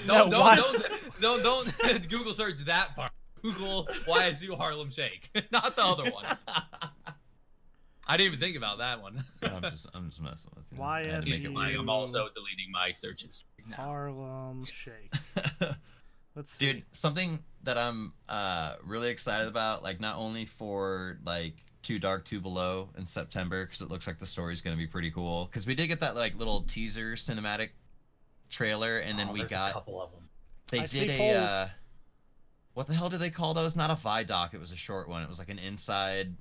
Don't Google search that part. Google YSU Harlem Shake, not the other one. I didn't even think about that one. I'm just messing with you. YSU. I'm also deleting my searches. Harlem Shake. Let's see. Dude, something that I'm really excited about, like not only for like Too Dark, Too Below in September, because it looks like the story's gonna be pretty cool. Because we did get that like little teaser cinematic trailer, and then we got a couple of them. They did a what the hell did they call those? Not a Vidoc, it was a short one. It was like an inside.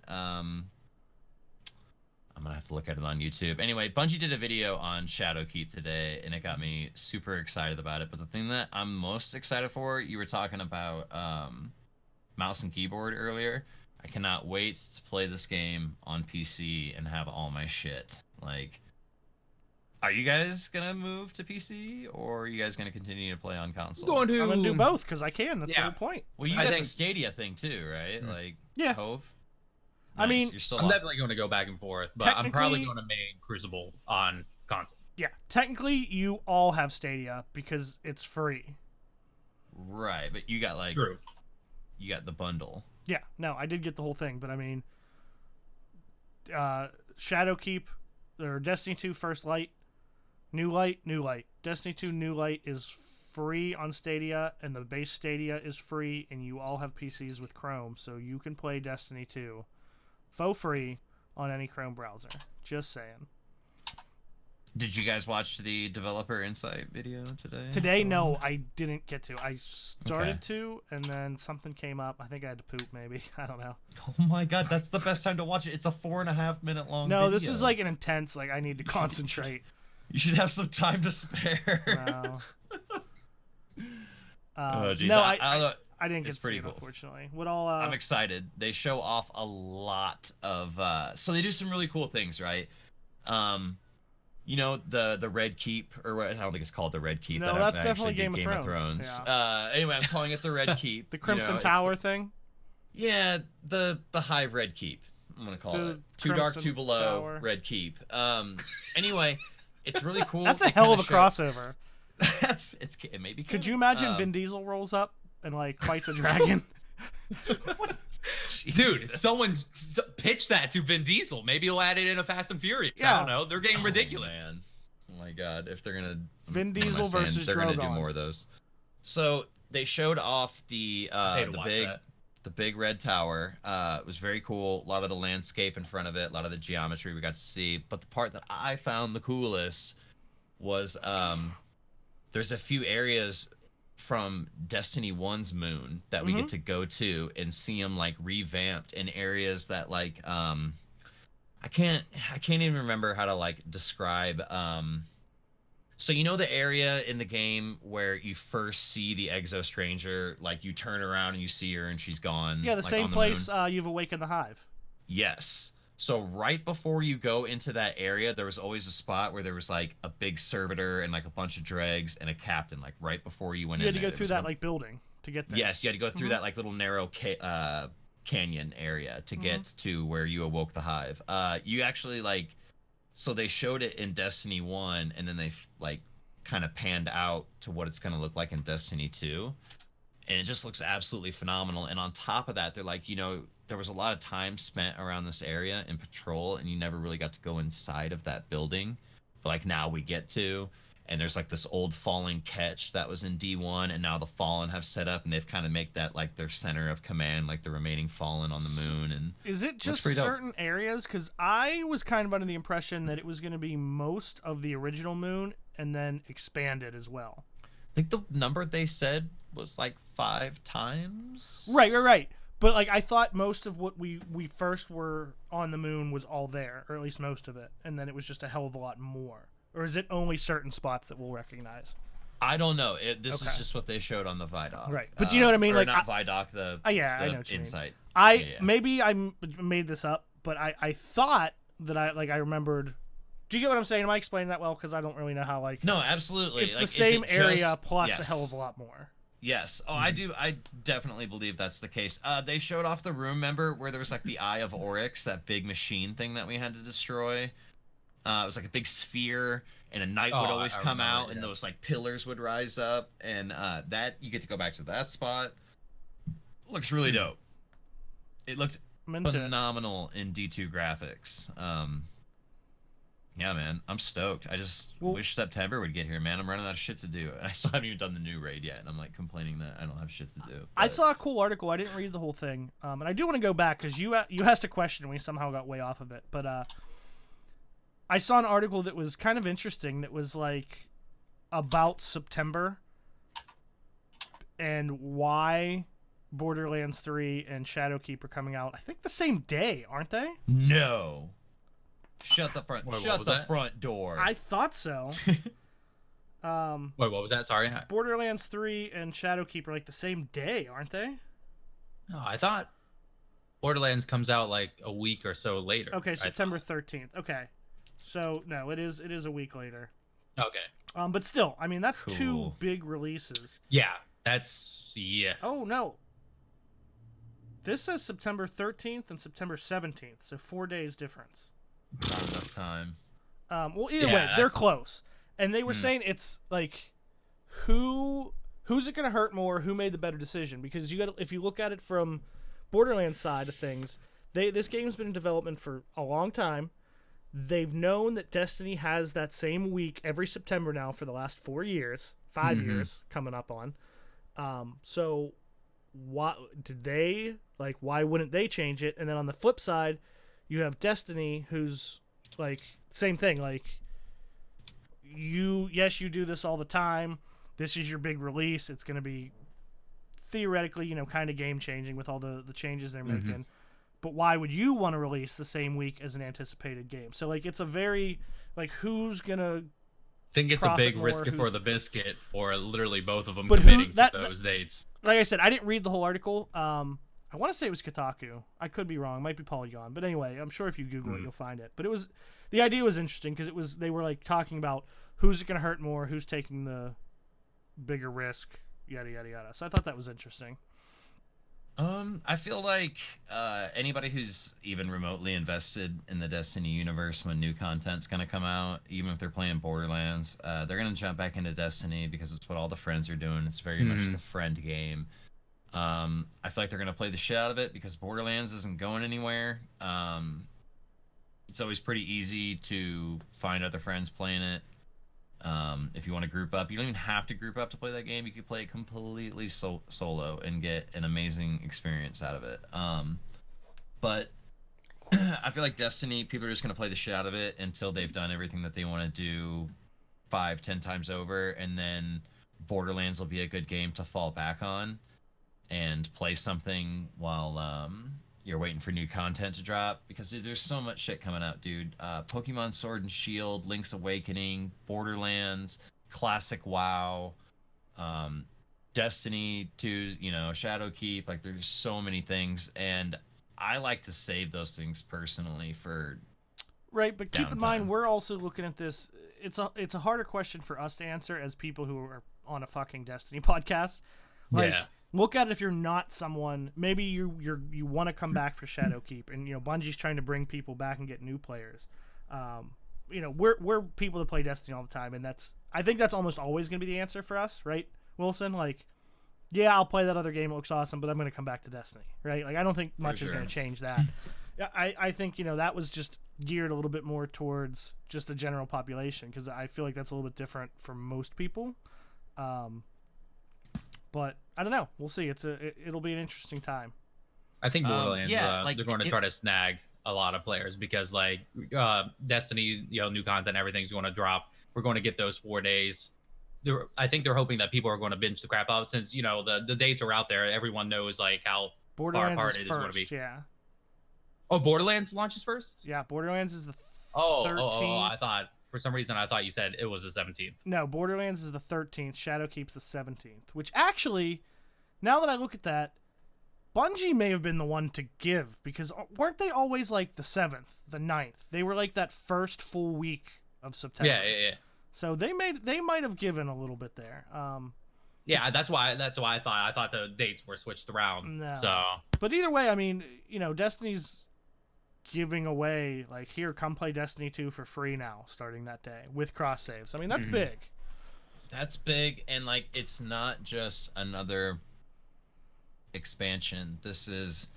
I'm gonna have to look at it on YouTube. Anyway, Bungie did a video on Shadowkeep today, and it got me super excited about it. But the thing that I'm most excited for, you were talking about mouse and keyboard earlier. I cannot wait to play this game on PC and have all my shit. Like, are you guys gonna move to PC, or are you guys gonna continue to play on console? I'm gonna do both because I can. That's the whole point. Well, you got the Stadia thing too, right? Like, Hove. Nice. I mean, I'm definitely going to go back and forth, but I'm probably going to main Crucible on console. Yeah, technically, you all have Stadia because it's free. Right, but you got True. You got the bundle. Yeah, no, I did get the whole thing, but I mean, Shadowkeep or Destiny 2 First Light, New Light. Destiny 2 New Light is free on Stadia, and the base Stadia is free, and you all have PCs with Chrome, so you can play Destiny 2 for free on any Chrome browser. Just saying. Did you guys watch the developer insight video today? Today, no, I didn't get to. I started to, and then something came up. I think I had to poop, maybe. I don't know. Oh my god, that's the best time to watch it. It's a 4.5 minute long No, video. this was like an intense, like I need to concentrate. You should have some time to spare. No. Geez, No, I didn't get to see it, cool. Unfortunately. What all? I'm excited. They show off a lot of. So they do some really cool things, right? You know the Red Keep, or what? I don't think it's called the Red Keep. No, that's definitely Game of Thrones. Yeah. Anyway, I'm calling it the Red Keep. The Crimson Tower thing. Yeah, the Hive Red Keep. I'm gonna call it Too Dark, Too Below Tower. Red Keep. Anyway, it's really cool. That's a hell of a crossover. It may be. Could you imagine Vin Diesel rolls up and like fights a dragon? Dude, someone pitch that to Vin Diesel. Maybe he'll add it in a Fast and Furious. Yeah. I don't know. They're getting ridiculous. Man. Oh my god, if they're gonna Vin Diesel versus they're Drogon. gonna do more of those. So they showed off the big red tower. It was very cool. A lot of the landscape in front of it, a lot of the geometry we got to see. But the part that I found the coolest was there's a few areas from Destiny 1's moon that we get to go to and see them like revamped in areas that like I can't even remember how to like describe so you know the area in the game where you first see the Exo Stranger, like you turn around and you see her and she's gone. Yeah, the like, same place you've awakened the Hive. Yes. So right before you go into that area, there was always a spot where there was like a big servitor and like a bunch of dregs and a captain, like right before you went in. You had to go through that like building to get there. Yes, you had to go through that like little narrow canyon area to get to where you awoke the Hive. You actually like, so they showed it in Destiny 1 and then they like kind of panned out to what it's going to look like in Destiny 2. And it just looks absolutely phenomenal. And on top of that, they're like, you know, there was a lot of time spent around this area in patrol, and you never really got to go inside of that building. But like now we get to, and there's like this old fallen catch that was in D1, and now the Fallen have set up, and they've kind of make that like their center of command, like the remaining Fallen on the moon. And is it just certain areas? Because I was kind of under the impression that it was going to be most of the original moon and then expanded as well. I think the number they said was like 5 times. Right. But like I thought most of what we first were on the moon was all there, or at least most of it, and then it was just a hell of a lot more. Or is it only certain spots that we'll recognize? I don't know. This is just what they showed on the Vidoc. Right, but you know what I mean? Or Like not Vidoc, the I know what you Insight. mean. Maybe I made this up, but I thought that I remembered. Do you get what I'm saying? Am I explaining that well? Because I don't really know how like. No, absolutely. It's like, the same area plus yes. a hell of a lot more. Yes. Oh, I do. I definitely believe that's the case. They showed off the room, remember, where there was like the Eye of Oryx, that big machine thing that we had to destroy. It was like a big sphere, and a knight would always come out, and those like pillars would rise up, and that you get to go back to that spot. Looks really dope. It looked phenomenal in D2 graphics. Yeah, man, I'm stoked. I just wish September would get here, man. I'm running out of shit to do. And I still haven't even done the new raid yet, and I'm like complaining that I don't have shit to do. But I saw a cool article. I didn't read the whole thing, and I do want to go back because you asked a question and we somehow got way off of it. But I saw an article that was kind of interesting that was like about September and why Borderlands 3 and Shadowkeep are coming out, I think the same day, aren't they? No. Shut the front. Wait, shut the front door. I thought so. Wait, what was that? Sorry. Borderlands 3 and Shadowkeep are like the same day, aren't they? No, I thought Borderlands comes out like a week or so later. Okay, September 13th. Okay. So, no, it is a week later. Okay. But still, I mean, that's Cool. 2 big releases. Yeah, yeah. Oh, no. This says September 13th and September 17th, so 4 days difference. Not enough time. Well, either way, they're close. And they were saying it's like, who's it going to hurt more? Who made the better decision? Because if you look at it from Borderlands side of things, this game's been in development for a long time. They've known that Destiny has that same week every September now for the last 4 years, 5 years coming up on. So why wouldn't they change it? And then on the flip side, you have Destiny, who's like same thing. Like you do this all the time. This is your big release. It's going to be theoretically, kind of game changing with all the changes they're making. But why would you want to release the same week as an anticipated game? So like it's a very like who's gonna think it's a big risk for the biscuit for literally both of them committing to those dates. Like I said, I didn't read the whole article. I want to say it was Kotaku. I could be wrong. It might be Polygon. But anyway, I'm sure if you Google it, you'll find it. But the idea was interesting because they were like talking about who's it going to hurt more, who's taking the bigger risk, yada yada yada. So I thought that was interesting. I feel like anybody who's even remotely invested in the Destiny universe when new content's gonna come out, even if they're playing Borderlands, they're gonna jump back into Destiny because it's what all the friends are doing. It's very much the friend game. I feel like they're gonna play the shit out of it because Borderlands isn't going anywhere. It's always pretty easy to find other friends playing it. If you want to group up, you don't even have to group up to play that game. You can play it completely solo and get an amazing experience out of it. But I feel like Destiny, people are just going to play the shit out of it until they've done everything that they want to do 5-10 times over, and then Borderlands will be a good game to fall back on and play something while you're waiting for new content to drop, because there's so much shit coming out, dude. Pokemon Sword and Shield, Link's Awakening, Borderlands, classic WoW, Destiny 2, Shadowkeep. Like, there's so many things, and I like to save those things personally for right. But keep in downtime. mind, we're also looking at this. It's a harder question for us to answer as people who are on a fucking Destiny podcast. Like, yeah. Look at it if you're not someone. Maybe you want to come back for Shadowkeep, and Bungie's trying to bring people back and get new players. We're people that play Destiny all the time, and I think that's almost always going to be the answer for us, right, Wilson? Like, yeah, I'll play that other game. It looks awesome, but I'm going to come back to Destiny, right? Like, I don't think much is going to change that. I think that was just geared a little bit more towards just the general population, because I feel like that's a little bit different for most people. But I don't know. We'll see. It'll be an interesting time. I think Borderlands, they're going to try to to snag a lot of players because, like, Destiny, new content, everything's going to drop. We're going to get those 4 days. I think they're hoping that people are going to binge the crap out since, the dates are out there. Everyone knows, like, how Borderlands far is apart it is first, going to be. yeah. Oh, Borderlands launches first? Yeah, Borderlands is the 13th. Oh, for some reason, I thought you said it was the 17th. No, Borderlands is the 13th. Shadowkeep's the 17th. Which actually, now that I look at that, Bungie may have been the one to give, because weren't they always like the 7th, the 9th? They were like that first full week of September. Yeah. So they might have given a little bit there. Yeah, that's why I thought the dates were switched around. No. So, but either way, I mean, Destiny's giving away, like, here, come play Destiny 2 for free now, starting that day with cross saves. I mean, that's big. That's big, and like, it's not just another expansion. This is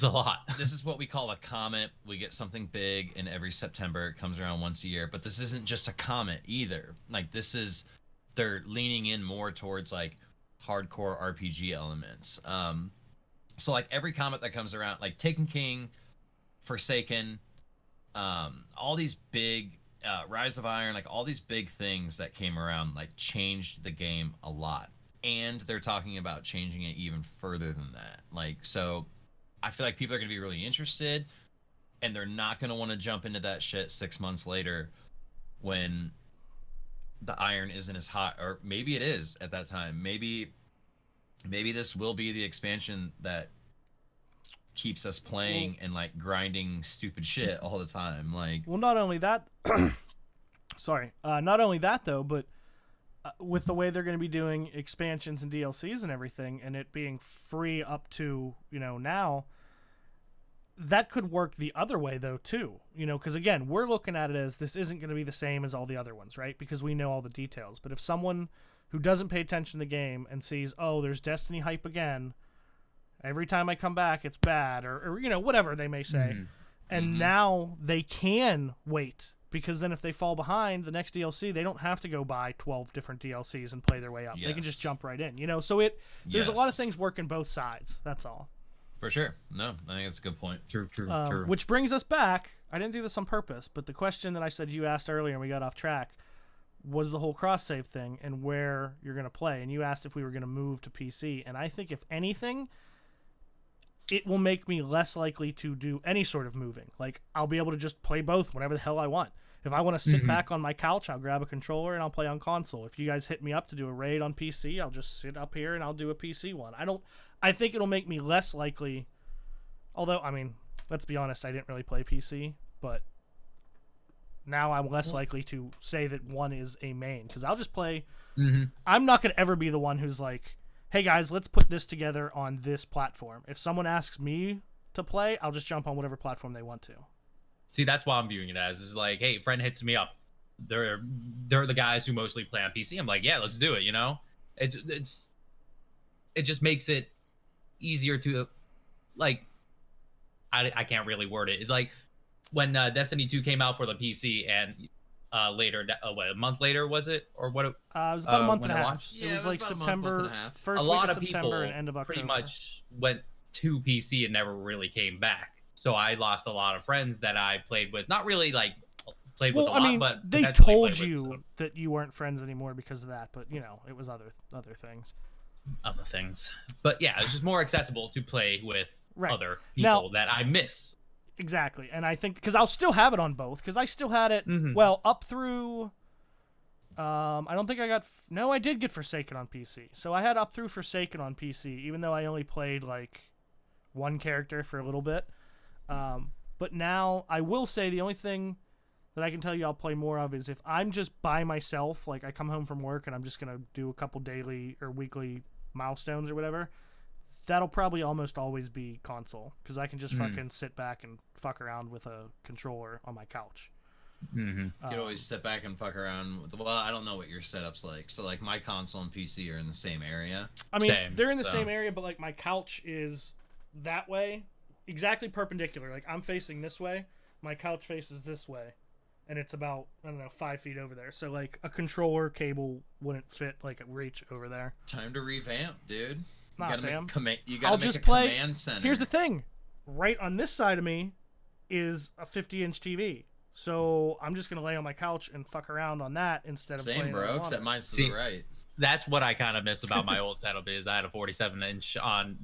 a lot. This is what we call a comet. We get something big in every September. It comes around once a year, but this isn't just a comet either. Like, they're leaning in more towards like hardcore RPG elements. So like every comet that comes around, like Taken King, Forsaken, all these big Rise of Iron, like all these big things that came around, like changed the game a lot. and they're talking about changing it even further than that. Like, so I feel like people are going to be really interested, and they're not going to want to jump into that shit 6 months later when the iron isn't as hot, or maybe it is at that time. Maybe this will be the expansion that keeps us playing and like grinding stupid shit all the time. Like, well, not only that, not only that though, but with the way they're going to be doing expansions and DLCs and everything, and it being free up to, now, that could work the other way though too, because again, we're looking at it as this isn't going to be the same as all the other ones, right? Because we know all the details. But if someone who doesn't pay attention to the game and sees, oh, there's Destiny hype again, every time I come back it's bad, or whatever they may say, and now they can wait, because then if they fall behind the next DLC, they don't have to go buy 12 different DLCs and play their way up. They can just jump right in, so there's a lot of things working both sides. That's all. For sure. No, I think that's a good point. True. Which brings us back. I didn't do this on purpose, but the question that I said you asked earlier and we got off track was the whole cross-save thing and where you're going to play. And you asked if we were going to move to PC. And I think if anything, it will make me less likely to do any sort of moving. Like, I'll be able to just play both whenever the hell I want. If I want to sit back on my couch, I'll grab a controller and I'll play on console. If you guys hit me up to do a raid on PC, I'll just sit up here and I'll do a PC one. I think it'll make me less likely, although, I mean, let's be honest, I didn't really play PC, but now I'm less likely to say that one is a main, because I'll just play. I'm not going to ever be the one who's like, hey guys, let's put this together on this platform. If someone asks me to play, I'll just jump on whatever platform they want to. See, that's why I'm viewing it as, is like, hey, friend hits me up. They're the guys who mostly play on PC. I'm like, yeah, let's do it. It just makes it easier to, like, I can't really word it. It's like when Destiny 2 came out for the PC, and later, a month later was it, or what? It was about a month and a half. Yeah, it was like September, first a week lot of of September people and end of October. pretty much went to PC and never really came back. So I lost a lot of friends that I played with. Not really like played with a lot, but they potentially told played you with, that you weren't friends anymore because of that. But it was other things. Other things. But yeah, it's just more accessible to play with other people that I miss. Exactly, and I think because I'll still have it on both, because I still had it up through. I don't think I got. No, I did get Forsaken on PC. So I had up through Forsaken on PC, even though I only played like one character for a little bit. But now I will say the only thing that I can tell you I'll play more of is if I'm just by myself, like I come home from work and I'm just going to do a couple daily or weekly milestones or whatever, that'll probably almost always be console, because I can just fucking sit back and fuck around with a controller on my couch. You can always sit back and fuck around with, well, I don't know what your setup's like. So like my console and PC are in the same area. I mean, they're in the same area, but like my couch is that way, exactly perpendicular. Like I'm facing this way, my couch faces this way, and it's about, I don't know, 5 feet over there. So like a controller cable wouldn't fit like a reach over there. Time to revamp, dude. Nah, fam. I'll just play. Command center. Here's the thing, right on this side of me is a 50-inch TV. So I'm just gonna lay on my couch and fuck around on that instead of playing. Same, bro. Except mine's to the right. That's what I kind of miss about my old setup, is I had a 47-inch on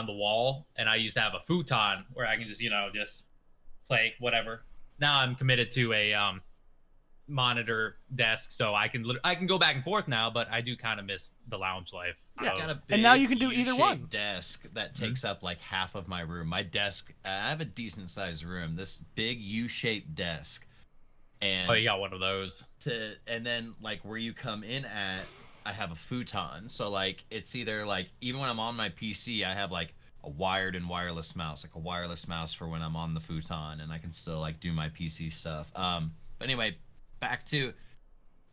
the wall, and I used to have a futon where I can just just play whatever. Now I'm committed to a monitor desk, so I can go back and forth now, but I do kind of miss the lounge life. Yeah, and now you can do either one. Desk that takes up like half of my room. My desk, I have a decent sized room. This big U-shaped desk, and you got one of those. And then like where you come in at, I have a futon. So like it's either like, even when I'm on my PC, I have like a wired and wireless mouse, like a wireless mouse for when I'm on the futon, and I can still like do my PC stuff. But anyway, back to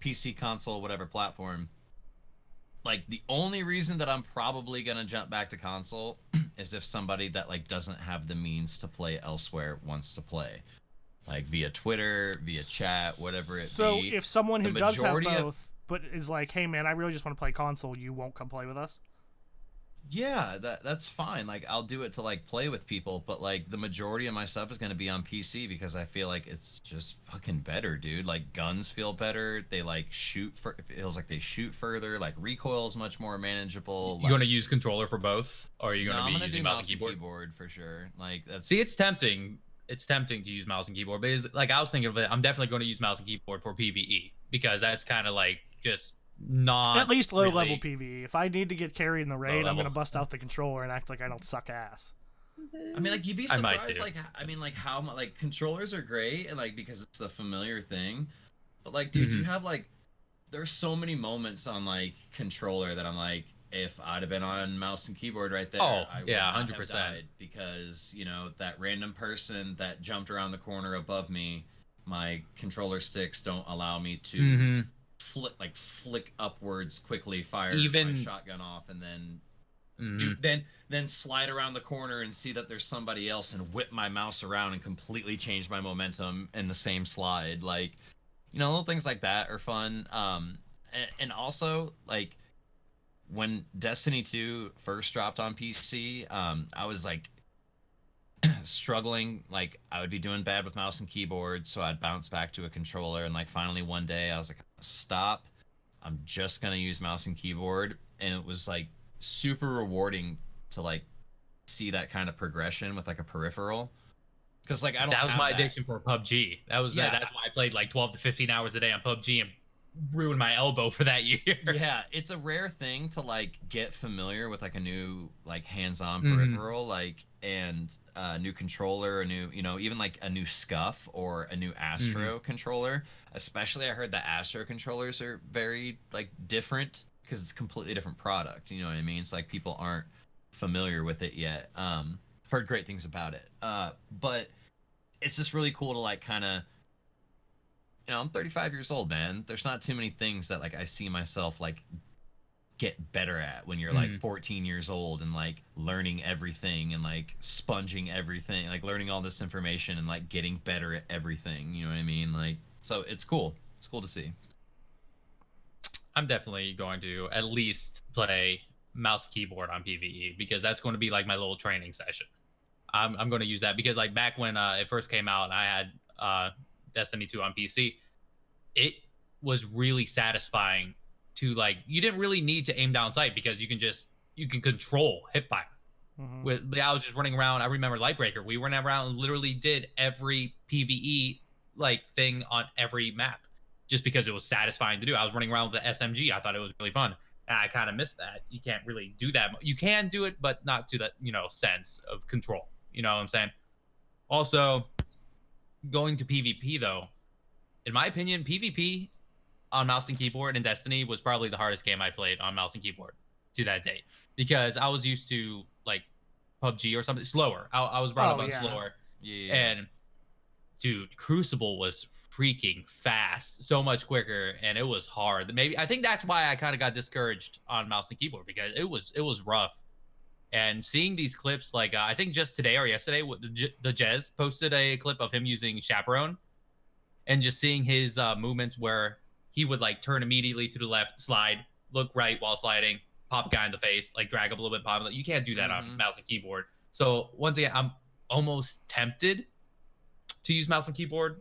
PC, console, whatever platform. Like the only reason that I'm probably gonna jump back to console is if somebody that like doesn't have the means to play elsewhere wants to play, like via Twitter, via chat, whatever it be. So if someone who does have both, but is like, hey man, I really just want to play console, you won't come play with us? Yeah, that's fine. Like I'll do it to like play with people, but like the majority of my stuff is gonna be on PC because I feel like it's just fucking better, dude. Like guns feel better. They like it feels like they shoot further. Like recoil is much more manageable. You Like, gonna use controller for both, or are you no, gonna I'm be gonna using do mouse and keyboard? for sure. Like that's See, it's tempting. It's tempting to use mouse and keyboard, but like I was thinking of it, I'm definitely going to use mouse and keyboard for PvE because that's kind of like just not At least low level really PvE. If I need to get carried in the raid, I'm level. gonna bust out the controller and act like I don't suck ass. I mean, like you'd be I might surprised. too. Like I mean, like how much like controllers are great and like because it's a familiar thing, but like, dude, you have like there's so many moments on like controller that I'm like, if I'd have been on mouse and keyboard right there, Oh, I would yeah, not have 100%. died because you know that random person that jumped around the corner above me, my controller sticks don't allow me to flick upwards quickly, fire Even- my shotgun off, and then then slide around the corner and see that there's somebody else and whip my mouse around and completely change my momentum in the same slide. Like, you know, little things like that are fun. And also like when Destiny 2 first dropped on PC, I was like struggling. Like I would be doing bad with mouse and keyboard, so I'd bounce back to a controller. And like finally one day I was like, stop. I'm just gonna use mouse and keyboard. And it was like super rewarding to like see that kind of progression with like a peripheral. Because like I don't. That was have my that. addiction for PUBG. That was that's why I played like 12 to 15 hours a day on PUBG and ruined my elbow for that year. Yeah, it's a rare thing to like get familiar with like a new like hands-on Mhm. peripheral, like and a new controller, a new, you know, even like a new Scuff or a new Astro controller. Especially I heard that Astro controllers are very like different because it's a completely different product. You know what I mean? It's like people aren't familiar with it yet. I've heard great things about it. But it's just really cool to like kind of, you know, I'm 35 years old, man. There's not too many things that like I see myself like get better at when you're like 14 years old and like learning everything and like sponging everything, like learning all this information and like getting better at everything. You know what I mean? Like, so it's cool. It's cool to see. I'm definitely going to at least play mouse and keyboard on PvE because that's going to be like my little training session. I'm going to use that because like back when it first came out, I had Destiny 2 on PC. It was really satisfying to like you didn't really need to aim down sight because you can control hipfire. I was just running around. I remember Lightbreaker. We ran around and literally did every PvE like thing on every map just because it was satisfying to do. I was running around with the SMG. I thought it was really fun. And I kind of missed that. You can't really do that. You can do it, but not to that, you know, sense of control. You know what I'm saying? Also, going to PvP though, in my opinion, PvP on mouse and keyboard in Destiny was probably the hardest game I played on mouse and keyboard to that date because I was used to like PUBG or something slower. I was brought up on slower. Yeah. And dude, Crucible was freaking fast, so much quicker, and it was hard. Maybe I think that's why I kind of got discouraged on mouse and keyboard because it was rough. And seeing these clips, like I think just today or yesterday, the Jez posted a clip of him using Chaperone, and just seeing his movements where he would like turn immediately to the left, slide, look right while sliding, pop guy in the face, like drag up a little bit, pop. You can't do that on mouse and keyboard. So once again, I'm almost tempted to use mouse and keyboard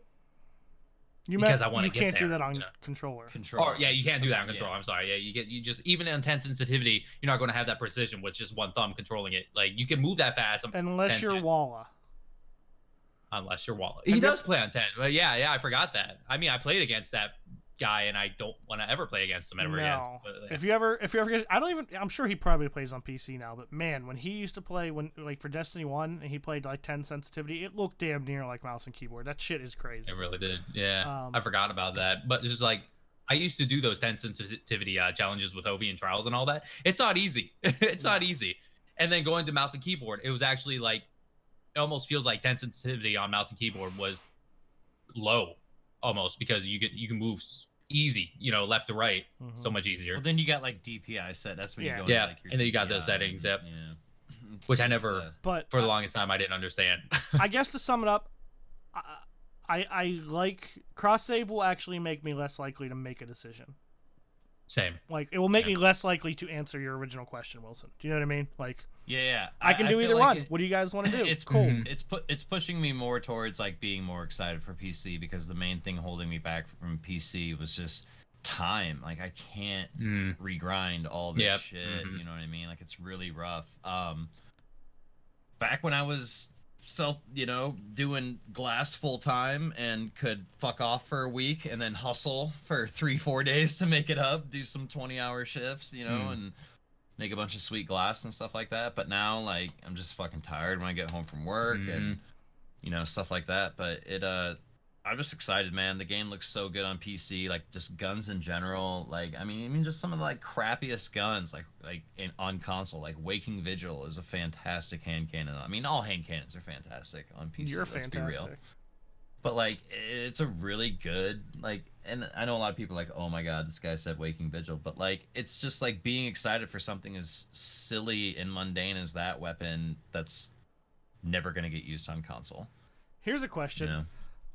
because I want to get there. You can't do that on controller. Or yeah, you can't do that on control. I'm sorry. Yeah, you just even in intense sensitivity, you're not going to have that precision with just one thumb controlling it. Like you can move that fast unless you're Walla. Unless you're Walla. He does play on 10. But yeah, I forgot that. I mean, I played against that guy, and I don't want to ever play against him ever again. But, yeah. If you ever get, I'm sure he probably plays on PC now. But man, when he used to play like for Destiny 1 and he played like 10 sensitivity, it looked damn near like mouse and keyboard. That shit is crazy. It really did. Yeah, I forgot about that. But it's just like I used to do those 10 sensitivity challenges with Ovi and Trials and all that. It's not easy. It's not easy. And then going to mouse and keyboard, it was actually like it almost feels like 10 sensitivity on mouse and keyboard was low almost because you can move easy, you know, left to right, so much easier. Well, then you got like DPI set. That's when you go. Yeah, into, like, your and then you got DPI those settings. Yep. Yeah. Which I never, but for the longest time, I didn't understand. I guess to sum it up, I like cross save will actually make me less likely to make a decision. Same. Like, it will make me less likely to answer your original question, Wilson. Do you know what I mean? Like, Yeah. I can do either one. What do you guys want to do? It's cool. It's pushing me more towards like being more excited for PC, because the main thing holding me back from PC was just time. Like, I can't regrind all this shit. You know what I mean? Like, it's really rough. Back when I was doing glass full time and could fuck off for a week and then hustle for 3-4 days to make it up, do some 20-hour shifts, and make a bunch of sweet glass and stuff like that. But now, like, I'm just fucking tired when I get home from work and stuff like that. But I'm just excited, man. The game looks so good on PC. Like, just guns in general. Like, I mean, just some of the like crappiest guns, on console. Like, Waking Vigil is a fantastic hand cannon. I mean, all hand cannons are fantastic on PC. You're let's fantastic. be real. But like, it's a really good and I know a lot of people are like, oh my god, this guy said Waking Vigil, but like, it's just like being excited for something as silly and mundane as that weapon that's never gonna get used on console. Here's a question.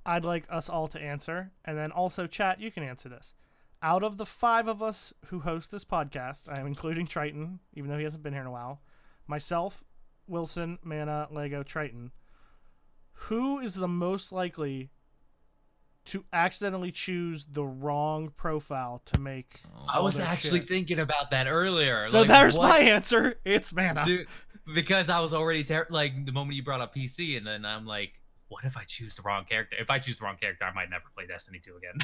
I'd like us all to answer, and then also chat, you can answer this. Out of the 5 of us who host this podcast, I am including Triton, even though he hasn't been here in a while, myself, Wilson, Mana, Lego, Triton, who is the most likely to accidentally choose the wrong profile to make? I was actually thinking about that earlier. So there's my answer. It's Mana. Dude, because I was already like, the moment you brought up PC, and then I'm like, what if I choose the wrong character? If I choose the wrong character, I might never play Destiny 2 again.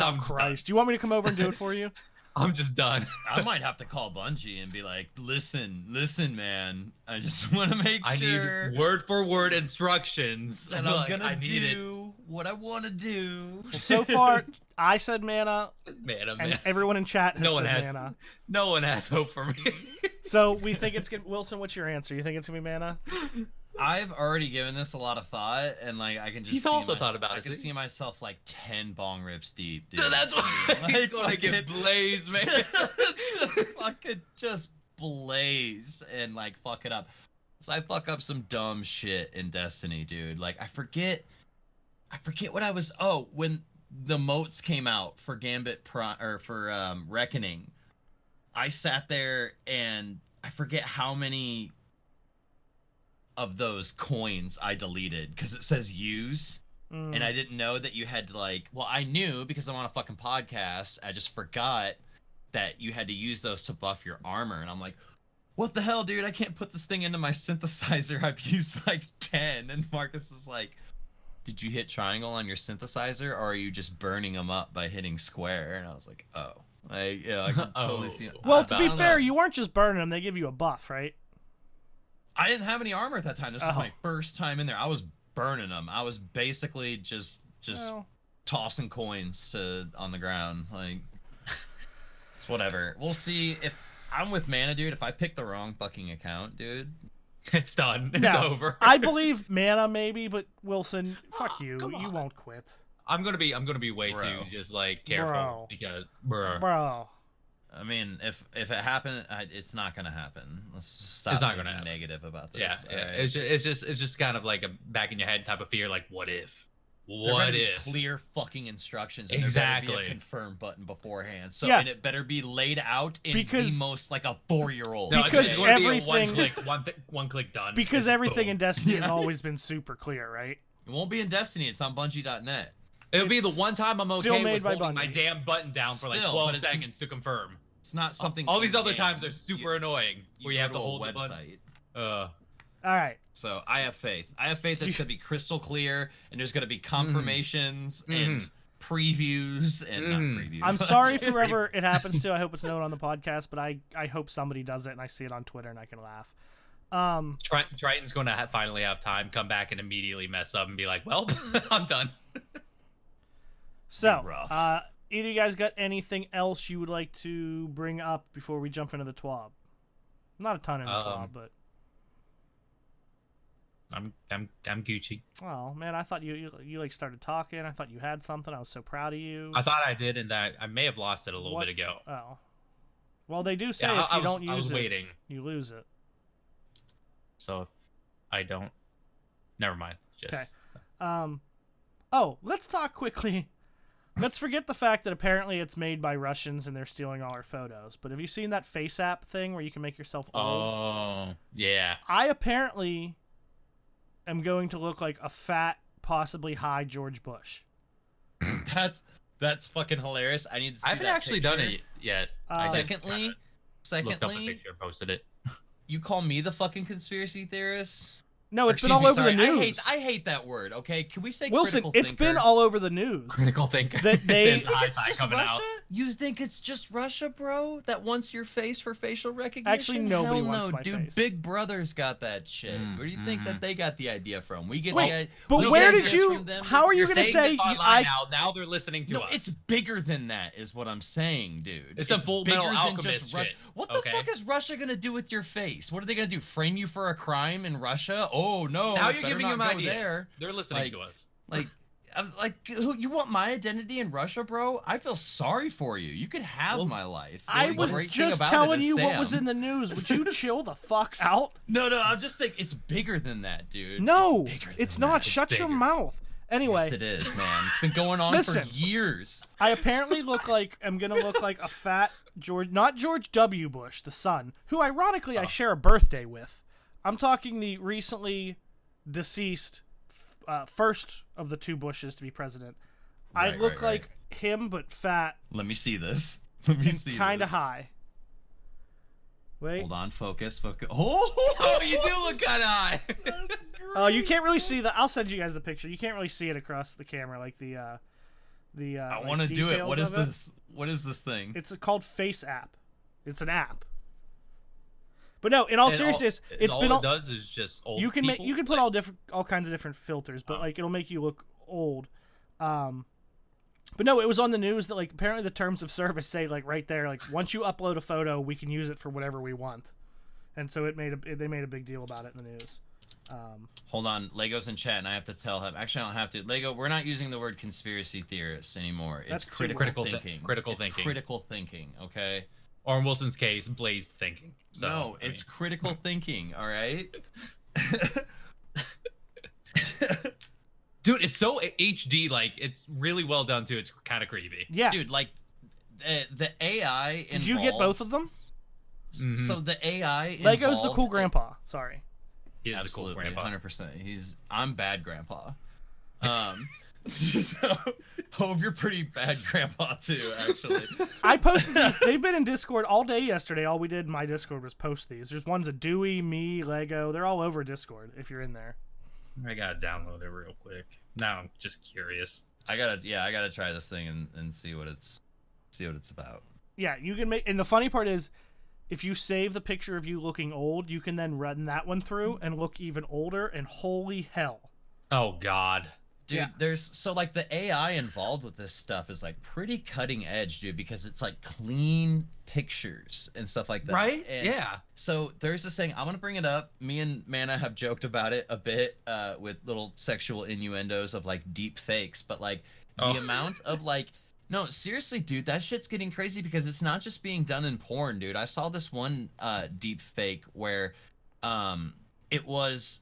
Oh, Christ. Do you want me to come over and do it for you? I'm just done. I might have to call Bungie and be like, listen, man. I just want to make sure. I need word for word instructions. And I'm going to do what I want to do. Well, so far, I said Mana. And everyone in chat has said Mana. No one has hope for me. So we think it's going to... Wilson, what's your answer? You think it's going to be Mana? I've already given this a lot of thought, and like, I can just. He's also thought about it. I can see myself like 10 bong rips deep, dude. So that's why he's gonna get blazed, man. just blaze and like fuck it up. So I fuck up some dumb shit in Destiny, dude. Like, I forget what I was. Oh, when the motes came out for Gambit for Reckoning, I sat there and I forget how many of those coins I deleted because it says use, and I didn't know that you had to like. Well, I knew because I'm on a fucking podcast. I just forgot that you had to use those to buff your armor, and I'm like, what the hell, dude? I can't put this thing into my synthesizer. I've used like 10, and Marcus is like, did you hit triangle on your synthesizer, or are you just burning them up by hitting square? And I was like, oh, I can totally see it. Well, to be fair, you weren't just burning them; they give you a buff, right? I didn't have any armor at that time. This was my first time in there. I was burning them. I was basically just tossing coins on the ground. Like, it's whatever. We'll see. If I'm with Mana, dude, if I pick the wrong fucking account, dude, it's done. It's over. I believe Mana maybe, but Wilson, fuck you. You won't quit. I'm gonna be way too just like careful because bro. I mean, if it happened, it's not gonna happen. Let's just stop being negative about this. Yeah. Right? It's just kind of like a back in your head type of fear. Like, what if? What if? Clear fucking instructions. And exactly. There better be a confirm button beforehand. So and it better be laid out in the most like a 4-year-old. No, because it's going to be a one click done. Because everything in Destiny has always been super clear, right? It won't be in Destiny. It's on Bungie.net. It'll be the one time I'm okay with holding my Bungie. damn button down for like 12 seconds to confirm. It's not something. All these other times are super annoying where you have to hold a website. All right. So I have faith. I have faith that it's gonna be crystal clear, and there's gonna be confirmations and previews and not previews. I'm sorry if whoever it happens to. I hope it's known on the podcast, but I hope somebody does it and I see it on Twitter and I can laugh. Triton's going to finally have time, come back and immediately mess up and be like, well, I'm done. So, either you guys got anything else you would like to bring up before we jump into the TWAB? Not a ton in the TWAB, but I'm Gucci. Oh man, I thought you like started talking. I thought you had something. I was so proud of you. I thought I did, and that I may have lost it a little bit ago. Oh, well, they do say if you don't use it, you lose it. So if I don't, never mind. Just okay. Oh, let's talk quickly Let's forget the fact that apparently it's made by Russians and they're stealing all our photos. But have you seen that face app thing where you can make yourself old? Oh, yeah. I apparently am going to look like a fat, possibly high George Bush. That's fucking hilarious. I need to see I haven't that actually picture. done it yet. I just Secondly, looked up the picture and posted it. you call me the fucking conspiracy theorist? No, it's been Excuse all me, over the sorry, news. I hate that word. Okay, can we say Wilson, critical it's thinker? been all over the news. Critical thinker. That they- There's You think It's high-fi just coming Russia? out. You think it's just Russia, bro? That wants your face for facial recognition? Actually, nobody Hell wants no, my dude. face. Big Brother's got that shit. Where do you think that they got the idea from? We get the But we where get did this you? from them. How are you You're going to saying say? this online now they're listening to No, us. it's bigger than that, is what I'm saying, dude. It's a Full bigger Metal than Alchemist just Russia. shit, What the okay? fuck is Russia gonna do with your face? What are they gonna do? Frame you for a crime in Russia? Oh no! Now you're better giving not them go ideas. there. They're listening Like- to us. Like, I was like, who, you want my identity in Russia, bro? I feel sorry for you. You could have Well, my life. The I only was great thing just about it telling is you what was Sam. in the news. Would you chill the fuck out? No, I'm just saying it's bigger than that, dude. No, it's, bigger it's than not. that. Shut your bigger. mouth. Anyway, Yes, it is, man. It's been going on Listen. for years. I apparently I'm gonna look like a fat not George W. Bush, the son, who ironically I share a birthday with. I'm talking the recently deceased first of the two Bushes to be president. I Right, look right, right. like him, but fat Let me see this. Let me see and kind of this. high. Wait. Hold on, focus. Oh, you do look kind of high. Oh, you can't really see that. I'll send you guys the picture. You can't really see it across the camera, like the. I like, want to do it. details What is of it. this? What is this thing? It's called Face App. It's an app. But no, in all seriousness, it's all been it does is just old. you can people. you can put all kinds of different filters, but like it'll make you look old. But no, it was on the news that like apparently the terms of service say like right there, like once you upload a photo, we can use it for whatever we want, and so they made a big deal about it in the news. Hold on, Lego's in chat, and I have to tell him. Actually, I don't have to. Lego, we're not using the word conspiracy theorists anymore. That's It's too critical much. thinking. Critical It's thinking. Critical thinking. Okay. Or in Wilson's case, blazed thinking. So, No, I it's mean, critical thinking. All right. dude, it's so HD. Like it's really well done too. It's kind of creepy. Yeah, Dude, like the AI. did you get both of them? So the AI. Lego's the cool involved- grandpa. Sorry. He is Absolutely, the cool grandpa. 100%. I'm bad grandpa. So Hove, you're pretty bad grandpa too, actually. I posted these. They've been in Discord all day yesterday. All we did in my Discord was post these. There's one's a Dewey, me, Lego. They're all over Discord if you're in there. I gotta download it real quick. Now I'm just curious. I gotta try this thing and see what it's about. Yeah, you can make. And the funny part is, if you save the picture of you looking old, you can then run that one through and look even older. And holy hell, Oh God. Dude, Yeah. there's so like the AI involved with this stuff is like pretty cutting edge, dude, because it's like clean pictures and stuff like that. Right? And Yeah. So there's this thing, I'm gonna bring it up. Me and Mana have joked about it a bit, with little sexual innuendos of like deep fakes, but like the Oh. amount of like no, seriously, dude, that shit's getting crazy because it's not just being done in porn, dude. I saw this one deep fake where it was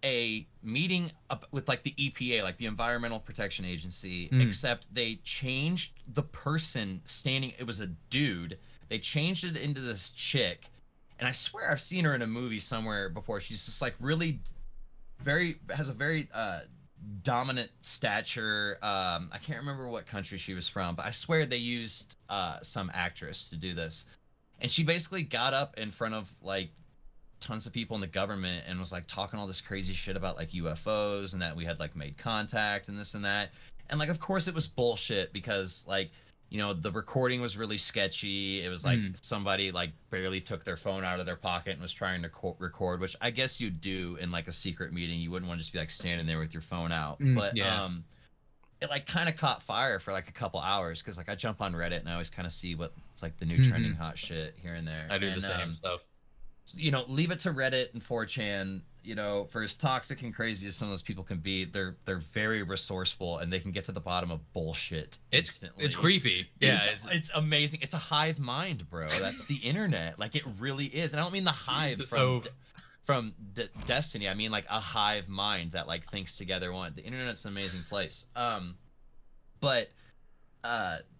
a meeting up with like the EPA, like the Environmental Protection Agency, except they changed the person standing. It was a dude. They changed it into this chick, and I swear I've seen her in a movie somewhere before. She's just like really, has a very dominant stature. I can't remember what country she was from, but I swear they used some actress to do this, and she basically got up in front of like tons of people in the government and was like talking all this crazy shit about like UFOs and that we had like made contact and this and that. And like, of course it was bullshit because like, you know, the recording was really sketchy. It was like somebody like barely took their phone out of their pocket and was trying to record, which I guess you do in like a secret meeting. You wouldn't want to just be like standing there with your phone out. But yeah. it like kind of caught fire for like a couple hours because like I jump on Reddit and I always kind of see what's like the new trending hot shit here and there. I do and, the same stuff. You know, leave it to Reddit and 4chan. You know, for as toxic and crazy as some of those people can be, they're very resourceful and they can get to the bottom of bullshit instantly. It's creepy. Yeah, it's amazing. It's a hive mind, bro. That's the internet. Like it really is. And I don't mean the hive from Destiny. I mean like a hive mind that like thinks together. The internet's an amazing place. But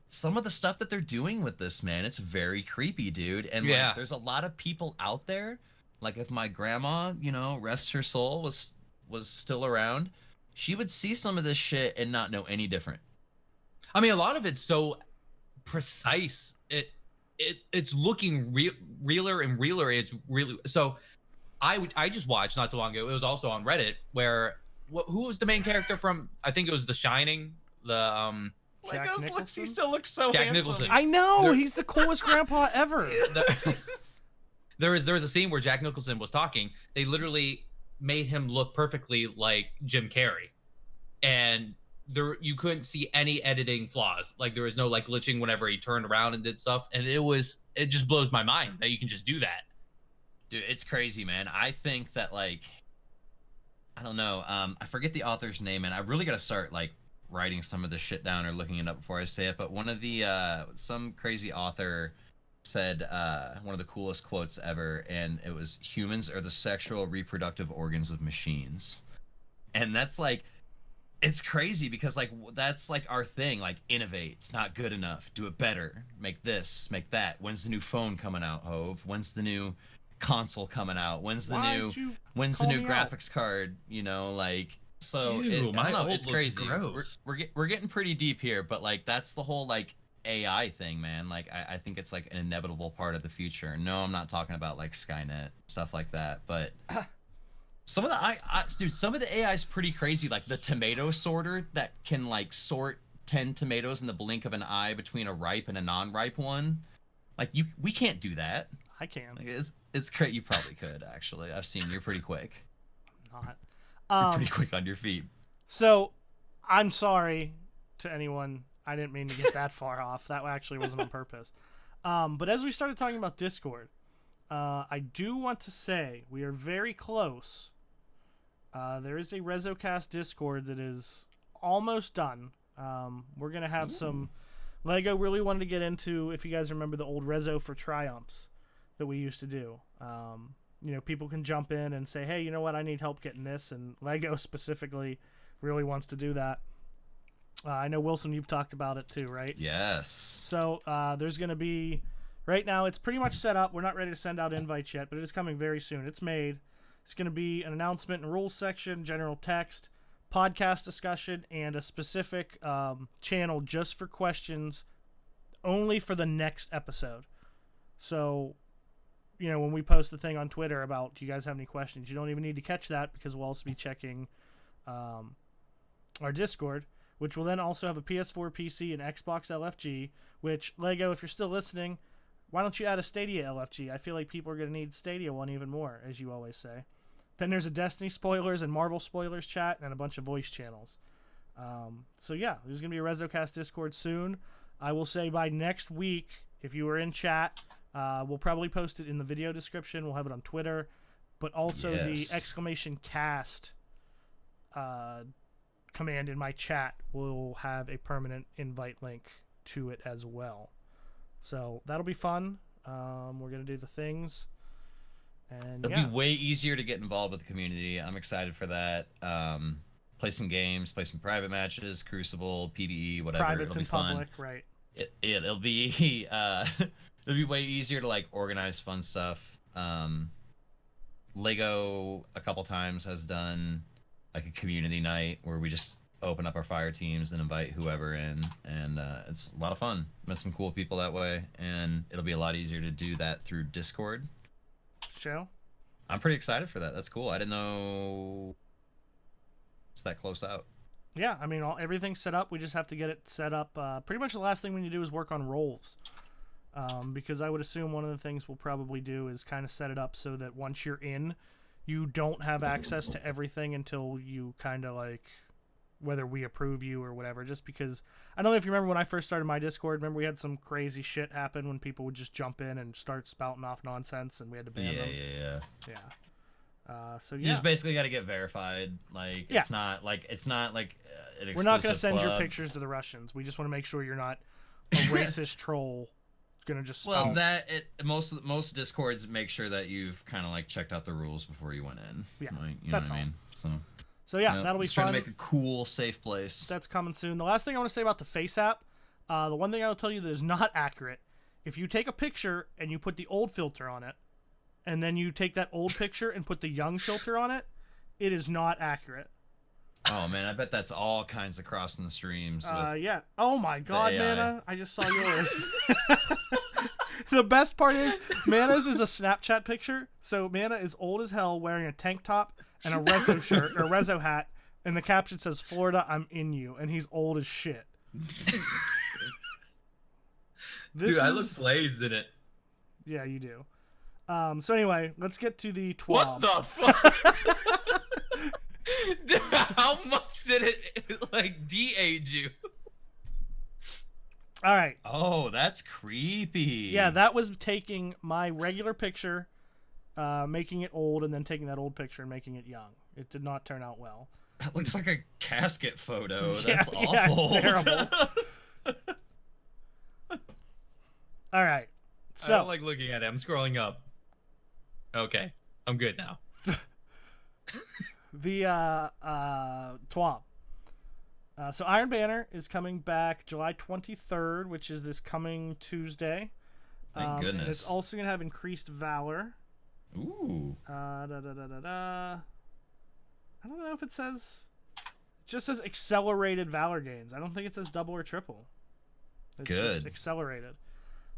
some of the stuff that they're doing with this, man, it's very creepy, dude. And like, there's a lot of people out there. Like, if my grandma, you know, rest her soul, was still around, she would see some of this shit and not know any different. I mean, a lot of it's so precise. It's looking realer and realer. It's really so. I just watched not too long ago. It was also on Reddit where who was the main character from? I think it was The Shining. The He still looks so Jack handsome. Nicholson. I know, he's the coolest grandpa ever. There was a scene where Jack Nicholson was talking. They literally made him look perfectly like Jim Carrey, and you couldn't see any editing flaws. Like, there was no like glitching whenever he turned around and did stuff, and it just blows my mind that you can just do that. Dude, it's crazy, man. I think that, like, I don't know, I forget the author's name, and I really gotta start like writing some of this shit down or looking it up before I say it, but one of the some crazy author said one of the coolest quotes ever, and it was, "Humans are the sexual reproductive organs of machines." And that's like, it's crazy because like that's like our thing. Like, innovate. It's not good enough. Do it better. Make this, make that. When's the new phone coming out, Hove? When's the new console coming out? When's the new graphics card? You know, like, so it's crazy. We're getting pretty deep here, but like that's the whole like AI thing, man. Like, I think it's like an inevitable part of the future. No, I'm not talking about like Skynet, stuff like that, but some of the AI is pretty crazy. Like the tomato sorter that can like sort 10 tomatoes in the blink of an eye between a ripe and a non-ripe one. Like, we can't do that. I can. Like, it's crazy. You probably could, actually. I've seen you're pretty quick. Not. You're pretty quick on your feet. So, I'm sorry to anyone. I didn't mean to get that far off. That actually wasn't on purpose. But as we started talking about Discord, I do want to say we are very close. There is a Rezocast Discord that is almost done. We're going to have some... Lego really wanted to get into, if you guys remember the old Rezo for Triumphs that we used to do. You know, people can jump in and say, hey, you know what, I need help getting this. And Lego specifically really wants to do that. I know, Wilson, you've talked about it too, right? Yes. So there's going to be... Right now, it's pretty much set up. We're not ready to send out invites yet, but it is coming very soon. It's made. It's going to be an announcement and rules section, general text, podcast discussion, and a specific channel just for questions only for the next episode. So, you know, when we post the thing on Twitter about, do you guys have any questions, you don't even need to catch that because we'll also be checking our Discord, which will then also have a PS4, PC, and Xbox LFG, which, Lego, if you're still listening, why don't you add a Stadia LFG? I feel like people are going to need Stadia one even more, as you always say. Then there's a Destiny spoilers and Marvel spoilers chat and a bunch of voice channels. So yeah, there's going to be a Rezocast Discord soon. I will say by next week, if you were in chat, we'll probably post it in the video description. We'll have it on Twitter. But also the exclamation cast command in my chat will have a permanent invite link to it as well. So that'll be fun. We're going to do the things. And it'll be way easier to get involved with the community. I'm excited for that. Play some games, play some private matches, Crucible, PvE, whatever. Privates it'll be in fun. public, right? It'll be it'll be way easier to like organize fun stuff. Lego a couple times has done like a community night where we just open up our fire teams and invite whoever in, and it's a lot of fun. Met some cool people that way, and it'll be a lot easier to do that through Discord. Show. I'm pretty excited for that. That's cool. I didn't know it's that close out. Yeah, I mean, everything's set up. We just have to get it set up. Pretty much the last thing we need to do is work on roles. Because I would assume one of the things we'll probably do is kind of set it up so that once you're in, you don't have access to everything until you kind of like, whether we approve you or whatever. Just because, I don't know if you remember when I first started my Discord, remember we had some crazy shit happen when people would just jump in and start spouting off nonsense and we had to ban them. So you just basically got to get verified. Like, it's not like an exclusive We're not going to send club. your pictures to the Russians. We just want to make sure you're not a racist troll going to just spout. Most Discords make sure that you've kind of like checked out the rules before you went in. Yeah, like, you that's know what I mean? So yeah, that'll be fun. Trying to make a cool, safe place. That's coming soon. The last thing I want to say about the Face app, The one thing I'll tell you that is not accurate, if you take a picture and you put the old filter on it, and then you take that old picture and put the young filter on it, it is not accurate. Oh man, I bet that's all kinds of crossing the streams. Yeah. Oh my God, AI. Mana, I just saw yours. The best part is Mana's is a Snapchat picture. So Mana is old as hell, wearing a tank top and a Rezo shirt or Rezo hat, and the caption says, "Florida, I'm in you," and he's old as shit. Dude, I look blazed in it. Yeah, you do. So anyway, let's get to the 12. What the fuck? Dude, how much did it like de-age you? All right. Oh, that's creepy. Yeah, that was taking my regular picture, making it old, and then taking that old picture and making it young. It did not turn out well. That looks like a casket photo. Yeah, That's awful. yeah, it's terrible. All right. So I don't like looking at it. I'm scrolling up. Okay, I'm good now. the TWAB. So Iron Banner is coming back July 23rd, which is this coming Tuesday. Thank goodness. And it's also going to have increased Valor. Ooh. I don't know if it says... It just says accelerated Valor gains. I don't think it says double or triple. It's Good. just accelerated.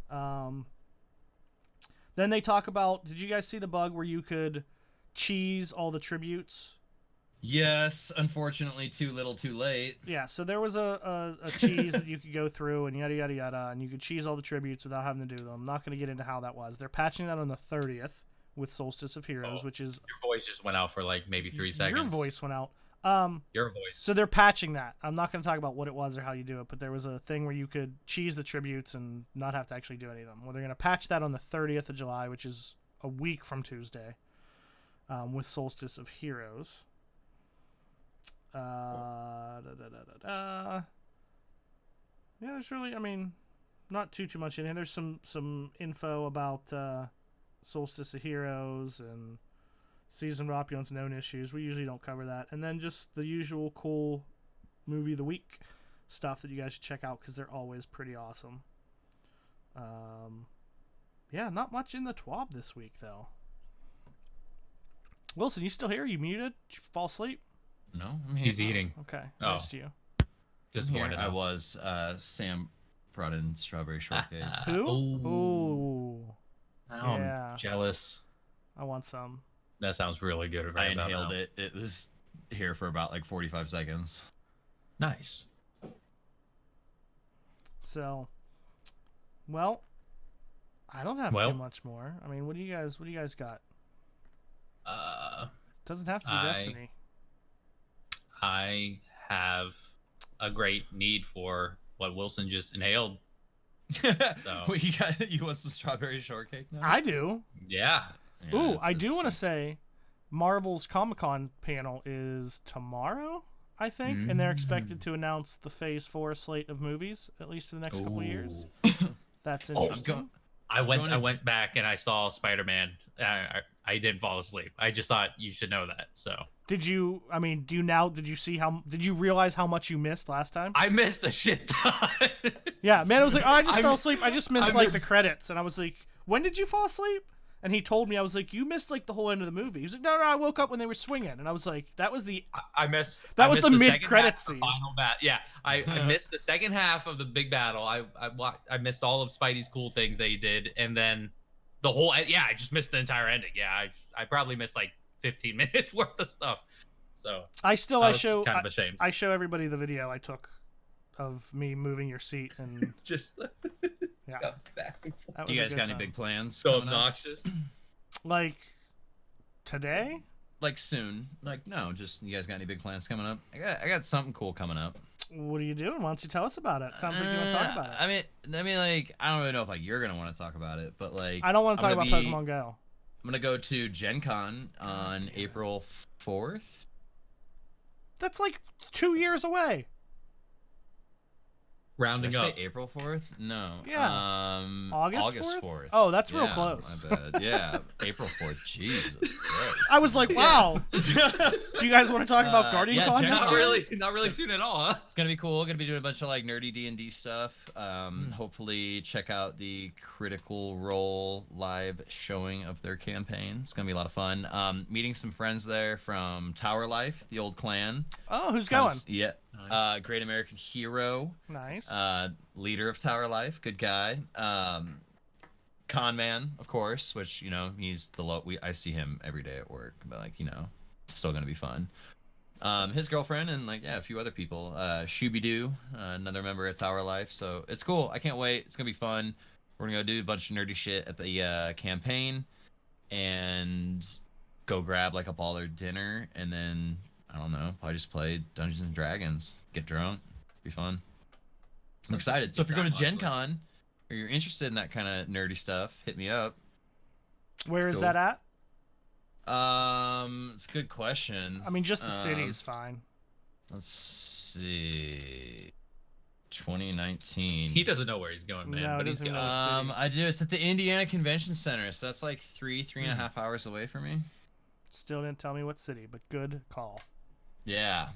Then they talk about... Did you guys see the bug where you could cheese all the tributes? Yes, unfortunately, too little, too late. Yeah, so there was a cheese that you could go through and yada, yada, yada, and you could cheese all the tributes without having to do them. I'm not going to get into how that was. They're patching that on the 30th with Solstice of Heroes, which is... Your voice just went out for like maybe 3 seconds. Your voice went out. Your voice. So they're patching that. I'm not going to talk about what it was or how you do it, but there was a thing where you could cheese the tributes and not have to actually do any of them. Well, they're going to patch that on the 30th of July, which is a week from Tuesday, with Solstice of Heroes. Yeah, there's really, I mean, not too much in here. There's some info about Solstice of Heroes and Season of Opulence known issues. We usually don't cover that. And then just the usual cool movie of the week stuff that you guys should check out because they're always pretty awesome. Yeah, not much in the TWAB this week, though. Wilson, you still here? You muted? Did you fall asleep? No, He's eating. Okay, Oh. missed you. Disappointed. I was. Sam brought in strawberry shortcake. Who? Ooh. Ooh. I'm Yeah. jealous. I want some. That sounds really good. I Right about inhaled now. it. It was here for about like 45 seconds. Nice. So, well, I don't have too much more. I mean, what do you guys got? Doesn't have to be Destiny. I have a great need for what Wilson just inhaled. What, you want some strawberry shortcake now? I do. Yeah. Yeah, Ooh, it's- I do it's want to fun. say Marvel's Comic-Con panel is tomorrow, I think, and they're expected to announce the Phase 4 slate of movies, at least for the next couple of years. That's interesting. I went back and I saw Spider-Man. I didn't fall asleep. I just thought you should know that. So Did you realize how much you missed last time? I missed a shit ton. Yeah, man, I was like, oh, I just fell asleep. I just missed I like the missed- credits, and I was like, when did you fall asleep? And he told me, I was like, you missed like the whole end of the movie. He was like, no, I woke up when they were swinging, and I was like, that was the I missed. That I was missed the second mid-credit half of the scene. Final yeah, I missed the second half of the big battle. I missed all of Spidey's cool things that he did, and then the whole. Yeah, I just missed the entire ending. Yeah, I probably missed like 15 minutes worth of stuff. So I was show kind of ashamed. I show everybody the video I took of me moving your seat, and just yeah, back and forth. that Do was you a guys good got any time. big plans? So coming up? obnoxious. Like today? Like soon? Like no, just you guys got any big plans coming up? I got something cool coming up. What are you doing? Why don't you tell us about it? Sounds like you want to talk about it. I mean, like I don't really know if like you're gonna want to talk about it, but like I don't want to talk I'm about gonna be- Pokemon Go. I'm gonna go to Gen Con on April 4th. That's like 2 years away. rounding Did I up. say April 4th? No. Yeah. August 4th? Oh, that's real close. My bad. Yeah, April 4th. Jesus Christ. I was like, wow. Do you guys want to talk about Guardian yeah, Con? Gen Not Con. really soon at all, huh? It's gonna be cool. Gonna be doing a bunch of like nerdy D&D stuff. Hopefully check out the Critical Role live showing of their campaign. It's gonna be a lot of fun. Meeting some friends there from Tower Life, the old clan. Oh, who's going? Yeah. Nice. Great American Hero. Nice. Leader of Tower Life, good guy. Con Man, of course, which he's I see him every day at work, but like it's still gonna be fun. His girlfriend and like a few other people. Shooby-Doo, another member of Tower Life. So it's cool. I can't wait. It's gonna be fun. We're gonna go do a bunch of nerdy shit at the campaign, and go grab like a baller dinner, and then I don't know, probably just play Dungeons and Dragons, get drunk, be fun. I'm excited. So if you're going to Gen Con or you're interested in that kind of nerdy stuff, hit me up. Where is that at? It's a good question. I mean, just the city is fine. Let's see. 2019. He doesn't know where he's going, man. No, but he's doesn't going. know. I do. It's at the Indiana Convention Center, so that's like three and a half hours away from me. Still didn't tell me what city, but good call. Yeah,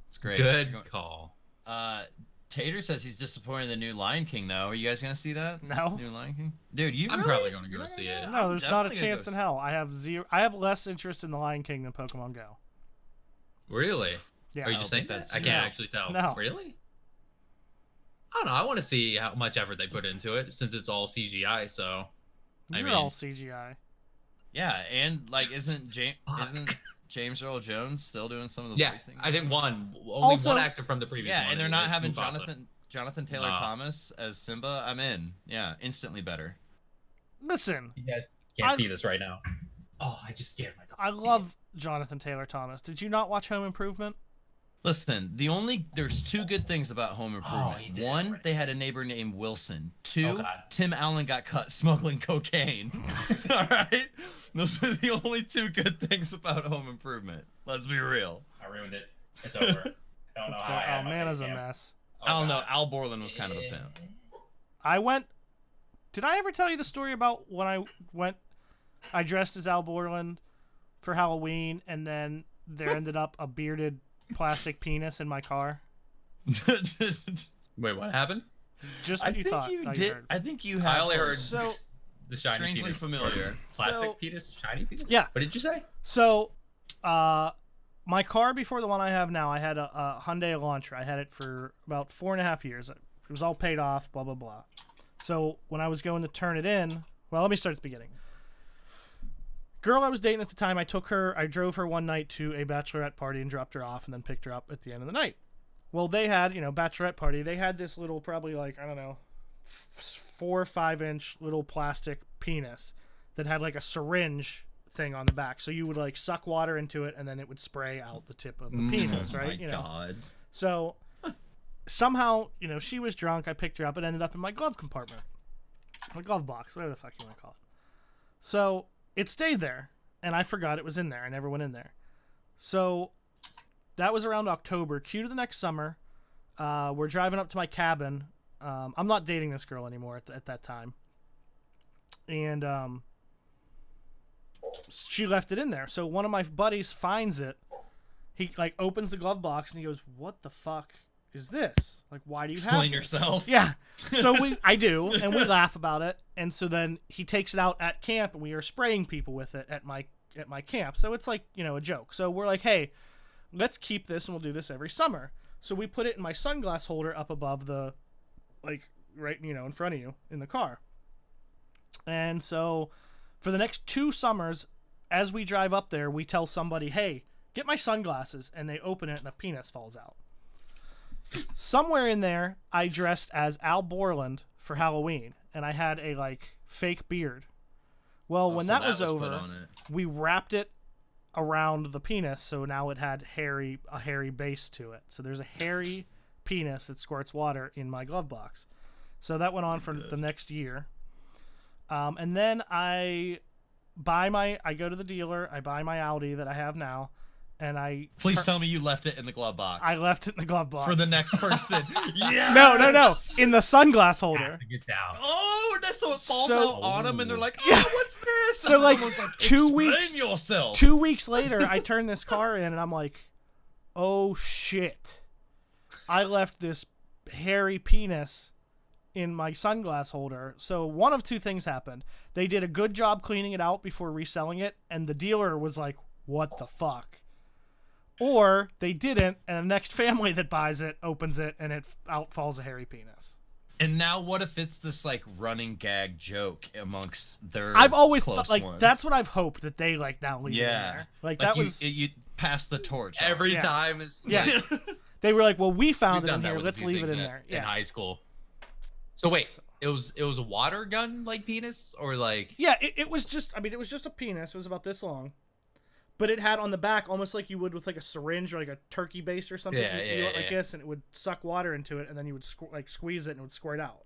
it's great. Good call. Tater says he's disappointed in the new Lion King, though. Are you guys gonna see that? No. New Lion King, dude. I'm probably gonna go see it. No, there's not a chance in hell. I have less interest in the Lion King than Pokemon Go. Really? Yeah. Are you just saying that? I can't actually tell. No. Really? I don't know. I want to see how much effort they put into it since it's all CGI. So, You're all CGI. Yeah, and like, isn't James Earl Jones still doing some of the voicing? I think only one actor from the previous one. Yeah, and they're not having Mufasa. Jonathan Taylor Thomas as Simba. I'm in. Yeah, instantly better. Listen. You guys can't see this right now. Oh, I just scared my dog. I love Jonathan Taylor Thomas. Did you not watch Home Improvement? Listen, there's two good things about Home Improvement. One, they had a neighbor named Wilson. Two, Tim Allen got caught smuggling cocaine. All right? Those are the only two good things about Home Improvement. Let's be real. I ruined it. It's over. I don't know how Mana's a mess. I don't know. Al Borland was kind of a pimp. Did I ever tell you the story about when I dressed as Al Borland for Halloween, and then there ended up a bearded plastic penis in my car? Wait, what happened? Just what you thought. You did. I think you have. I only heard so the shiny strangely penis. familiar. Plastic penis, shiny penis. Yeah. What did you say? So, my car before the one I have now, I had a Hyundai Elantra. I had it for about 4.5 years. It was all paid off. Blah blah blah. So when I was going to turn it in, well, let me start at the beginning. Girl I was dating at the time, I drove her one night to a bachelorette party and dropped her off and then picked her up at the end of the night. Well, they had, bachelorette party. They had this little, probably like, I don't know, 4 or 5 inch little plastic penis that had like a syringe thing on the back. So you would like suck water into it and then it would spray out the tip of the penis, right? Oh my God. So somehow, she was drunk. I picked her up. It ended up in my glove compartment. My glove box, whatever the fuck you want to call it. So it stayed there, and I forgot it was in there. I never went in there. So that was around October. Cue to the next summer. We're driving up to my cabin. I'm not dating this girl anymore at that time. And she left it in there. So one of my buddies finds it. He opens the glove box, and he goes, "What the fuck is this? Like, why do you Explain have this?" yourself. Yeah. So I do, and we laugh about it. And so then he takes it out at camp, and we are spraying people with it at my camp. So it's like, a joke. So we're like, hey, let's keep this, and we'll do this every summer. So we put it in my sunglass holder up above the, right, in front of you in the car. And so for the next 2 summers, as we drive up there, we tell somebody, hey, get my sunglasses, and they open it, and a penis falls out. Somewhere in there, I dressed as Al Borland for Halloween, and I had a fake beard. Well, when that was over, we wrapped it around the penis, so now it had a hairy base to it. So there's a hairy penis that squirts water in my glove box. So that went on for the next year, and then I go to the dealer, I buy my Audi that I have now, and I Please tell me you left it in the glove box. I left it in the glove box for the next person. Yeah. No, in the sunglass holder. Has to get down. Oh, that's so it falls So- out on them, and they're like, "Oh, Yeah. what's this?" So, And like, someone's like, 2 "Explain weeks- yourself." 2 weeks later, I turn this car in, and I'm like, oh shit, I left this hairy penis in my sunglass holder. So one of two things happened. They did a good job cleaning it out before reselling it, and the dealer was like, what the fuck? Or they didn't, and the next family that buys it opens it, and it out falls a hairy penis. And now, what if it's this like running gag joke amongst their? I've always close thought, like, ones? that's what I've hoped, that they like now leave it in Yeah. there. Like that you, was you pass the torch on. Every Yeah. time. It's, Yeah. They were like, well, we found We've it in done that here. with a Let's few leave it things in at- there. In Yeah. high school. So wait, it was a water gun like penis or like? Yeah, it was just, I mean, it was just a penis. It was about this long. But it had on the back, almost like you would with like a syringe or like a turkey baster or something. Yeah, you yeah, went like yeah. this, and it would suck water into it, and then you would squeeze it, and it would squirt out.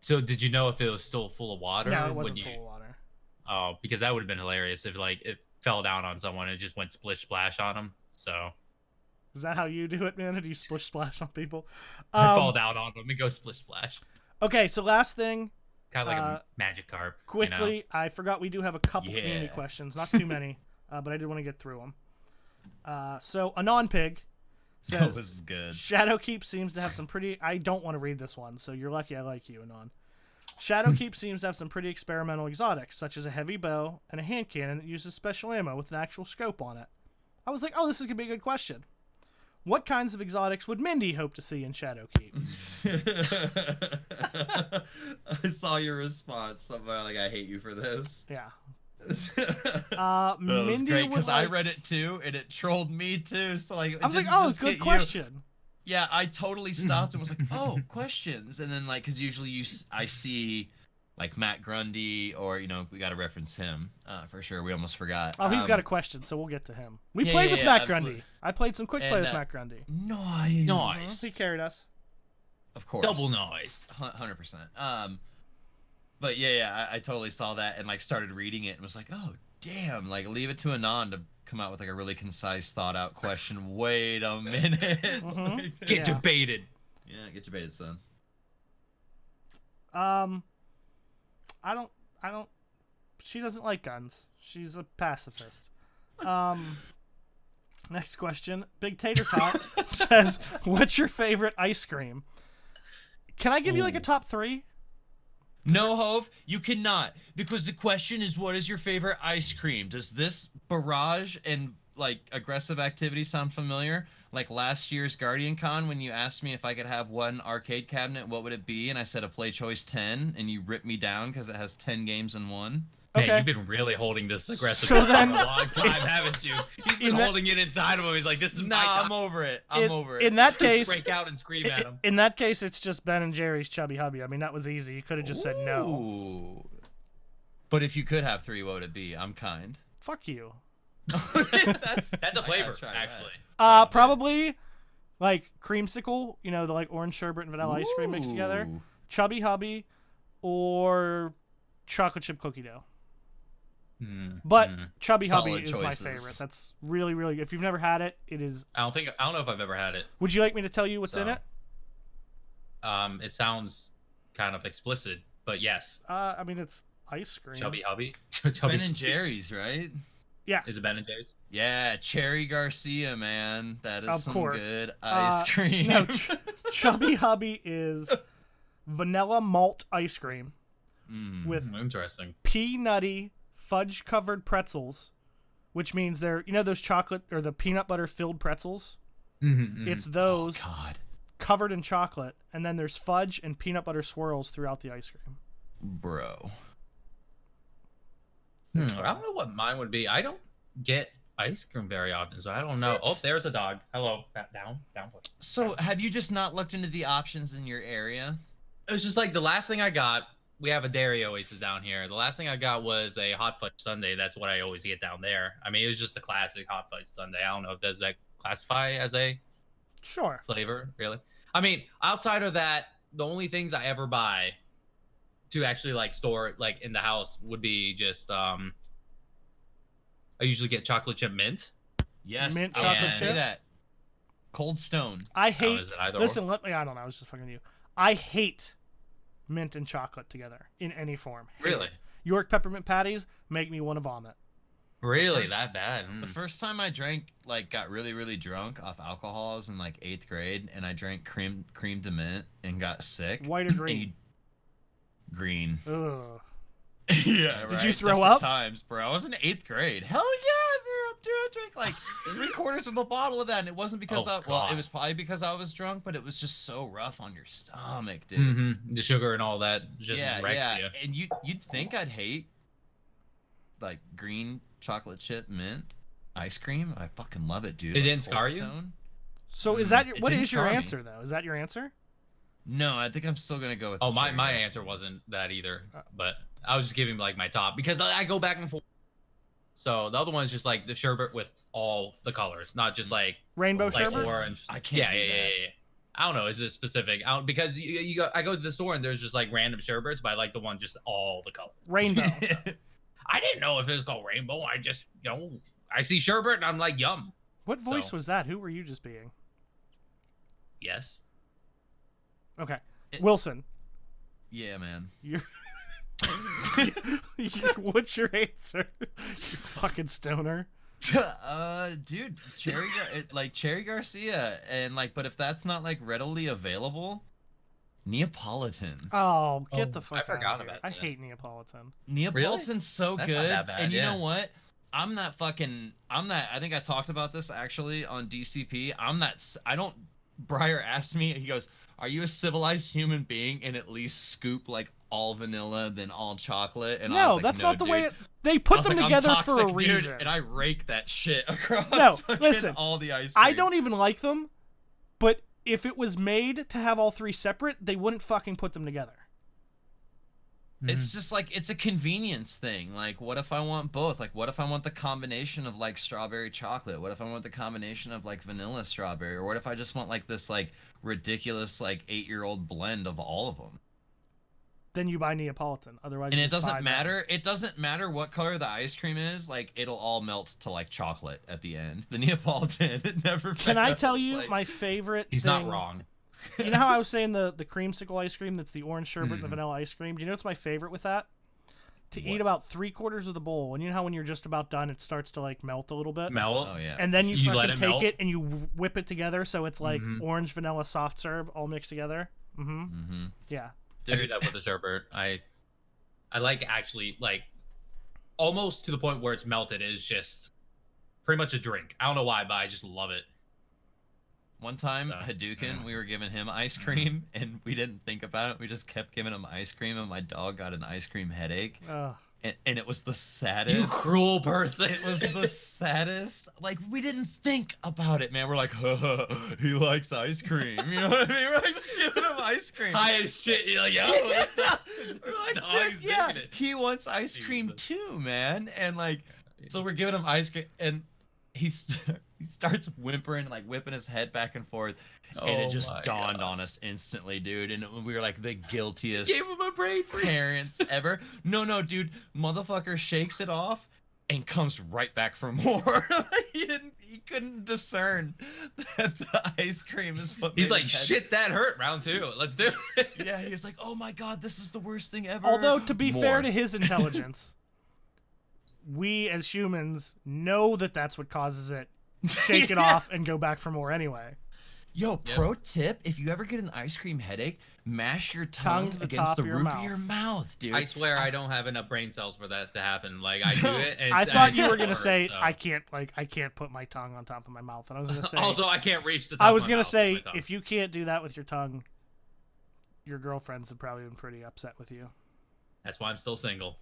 So did you know if it was still full of water? No, it when wasn't you... full of water. Oh, because that would have been hilarious if like it fell down on someone and it just went splish splash on them. So Is that how you do it, man? Or do you splish splash on people? I fall down on them and go splish splash. Okay, so last thing, Kind of like a magic carp. quickly, You know? I forgot we do have a couple Yeah. community questions. Not too many, but I did want to get through them. So, Anon Pig Oh, says, this is good. Shadowkeep seems to have some pretty... I don't want to read this one, so you're lucky I like you, Anon. Shadowkeep seems to have some pretty experimental exotics, such as a heavy bow and a hand cannon that uses special ammo with an actual scope on it. I was like, oh, this is going to be a good question. What kinds of exotics would Mindy hope to see in Shadowkeep? I saw your response. Something like, "I hate you for this." Yeah. That was Mindy great would because I like- read it too, and it trolled me too. So like, it I was like, didn't oh, just good get you. question. Yeah, I totally stopped and was like, "Oh, questions," and then like, because usually I see like Matt Grundy, or we got to reference him for sure. We almost forgot. Oh, he's got a question, so we'll get to him. We yeah, played yeah, with yeah, Matt absolutely. Grundy. I played some quick play And, with Matt Grundy. Nice. Nice. He carried us. Of course. Double noise. 100%. But yeah, I totally saw that and like started reading it and was like, oh damn, like leave it to Anon to come out with like a really concise, thought out question. Wait a minute. Mhm. Like, Get Yeah. debated. yeah, get debated, son. I don't. She doesn't like guns. She's a pacifist. Next question. Big Tater Tot says, "What's your favorite ice cream?" Can I give you like a Ooh. top 3? No, Hove, you cannot, because the question is, what is your favorite ice cream? Does this barrage and like aggressive activity sound familiar? Like last year's Guardian Con, when you asked me if I could have one arcade cabinet, what would it be? And I said a Play Choice 10, and you ripped me down because it has 10 games in one. Okay. Man, you've been really holding this aggressive So for then- a long time, haven't you? He's been In that- holding it inside of him. He's like, this is my Nah, time. I'm over it. I'm over it. In that case, Break out and scream at him. in that case, it's just Ben and Jerry's Chubby Hubby. I mean, that was easy. You could have just said no. Ooh. But if you could have 3, what would it be? I'm kind. Fuck you. That's That's a flavor, try that. actually. Probably like creamsicle. You know, the like orange sherbet and vanilla ice cream mixed together. Ooh. Chubby Hubby, or chocolate chip cookie dough. But Chubby Hubby Solid is my choices. favorite. That's really, really. If you've never had it, it is. I don't know if I've ever had it. Would you like me to tell you what's in So, it? It sounds kind of explicit, but yes. I mean, it's ice cream. Chubby Hubby. Ben and Jerry's, right? Yeah. Is it Ben and Jerry's? Yeah, Cherry Garcia, man. That is Of some course. good ice cream. No, Chubby Hubby is vanilla malt ice cream with Interesting. peanutty fudge covered pretzels, which means they're those chocolate or the peanut butter filled pretzels. It's those God. covered in chocolate, and then there's fudge and peanut butter swirls throughout the ice cream. Bro. I don't know what mine would be. I don't get ice cream very often, so I don't know. What? Oh, there's a dog. Hello. Down. So, have you just not looked into the options in your area? It was just like the last thing I got. We have a dairy oasis down here. The last thing I got was a hot fudge sundae. That's what I always get down there. I mean, it was just the classic hot fudge sundae. I don't know if does that classify as a Sure. flavor, really. I mean, outside of that, the only things I ever buy to actually like store like in the house would be just I usually get chocolate chip mint. Yes, Mint I was chocolate gonna say chip? that. Cold Stone. I Oh, hate. is it either Listen, I don't know. I was just fucking you. I hate mint and chocolate together in any form. Hate Really? it. York peppermint patties make me want to vomit. Really? First- That bad? The first time I drank, like, got really, really drunk off alcohol, I was in like 8th grade, and I drank cream de mint and got sick. White or And green? Green. Ugh. Yeah, right. Did you throw Desperate up? Times, bro. I was in 8th grade. Hell yeah, I threw up, dude. I drank like 3/4 of a bottle of that, and it wasn't because Oh, well, it God. was probably because I was drunk, but it was just so rough on your stomach, dude. Mm-hmm. The sugar and all that just wrecks you. And you'd think I'd hate like green chocolate chip mint ice cream. I fucking love it, dude. It Like didn't Cold scar you? Stone. So is that It what didn't is your scar me. answer though? Is that your answer? No, I think I'm still gonna go with. Oh, the my cherry answer Garcia. wasn't that either, but I was just giving like my top because I go back and forth. So the other one is just like the sherbet with all the colors, not just like Rainbow like sherbet? orange. I can't do that. Yeah. I don't know. Is it specific? Because you go. I go to the store and there's just like random sherbets, but I like the one just all the colors. Rainbow. I didn't know if it was called rainbow. I just I see sherbet and I'm like yum. What voice So- was that? Who were you just being? Yes. Okay. It- Wilson. Yeah, man. You're what's your answer? You fucking stoner. Dude, Cherry Garcia, and like, but if that's not like readily available, Neapolitan. Oh, get Oh, the fuck I forgot out of here. about I that. hate Neapolitan. Neapolitan's so That's not good, that bad, and you yeah. know what? I think I talked about this actually on DCP. Breyer asked me, he goes, "Are you a civilized human being and at least scoop like all vanilla then all chocolate?" And I No, was like, that's no, not the way dude." they I put was them like, together I'm for a toxic, dude, reason. and I rake that shit across No, fucking listen, all the ice cream. I don't even like them, but if it was made to have all three separate, they wouldn't fucking put them together. It's just like, it's a convenience thing. Like, what if I want both? Like, what if I want the combination of like strawberry chocolate? What if I want the combination of like vanilla strawberry? Or what if I just want like this like ridiculous like 8-year-old blend of all of them? Then you buy Neapolitan. Otherwise, And you it just buy doesn't them. matter. It doesn't matter what color the ice cream is. Like, it'll all melt to like chocolate at the end. The Neapolitan, it never. Can I tell fails, you like- my favorite? He's thing, not wrong. You know how I was saying the creamsicle ice cream that's the orange sherbet and the Mhm. vanilla ice cream? Do you know what's my favorite with that? To eat What? about 3/4 of the bowl, and you know how when you're just about done, it starts to like melt a little bit, Melt. Oh yeah. and then you let fucking it take melt? it and you whip it together, so it's like Mhm. orange, vanilla, soft serve all mixed together. Mm-hmm. Mm-hmm. Yeah. I do that with the sherbet. I like actually like almost to the point where it's melted is just pretty much a drink. I don't know why, but I just love it. One time, So- Hadouken, we were giving him ice cream, and we didn't think about it. We just kept giving him ice cream, and my dog got an ice cream headache, Ugh. and it was the You saddest. cruel person. It was the saddest. Like, we didn't think about it, man. We're like, he likes ice cream. You know what I mean? We're like, just giving him ice cream. high as shit. You're like, yo, We're like, dog's dude, yeah, digging it. he wants ice cream Jesus. too, man. And like, so we're giving him ice cream, and he starts whimpering, like whipping his head back and forth, and Oh it just my dawned God. on us instantly, dude. And we were like the guiltiest Gave him a brain freeze. parents ever. No, dude, motherfucker shakes it off and comes right back for more. He couldn't discern that the ice cream is what. He's made like, his head- shit, that hurt. Round 2. Let's do it. Yeah, he was like, oh my god, this is the worst thing ever. Although to be fair More. to his intelligence, we as humans know that that's what causes it. Shake it Yeah. off and go back for more anyway. Yo, Yep. pro tip: if you ever get an ice cream headache, mash your tongue, to the against top the of your roof mouth. of your mouth, dude. I swear I don't have enough brain cells for that to happen. Like I do it. And I it's- thought and you it were gonna hurts, say so. I can't put my tongue on top of my mouth, and I was gonna say Also, I can't reach the. Top I was of my gonna mouth with say my tongue. if you can't do that with your tongue, your girlfriends have probably been pretty upset with you. That's why I'm still single.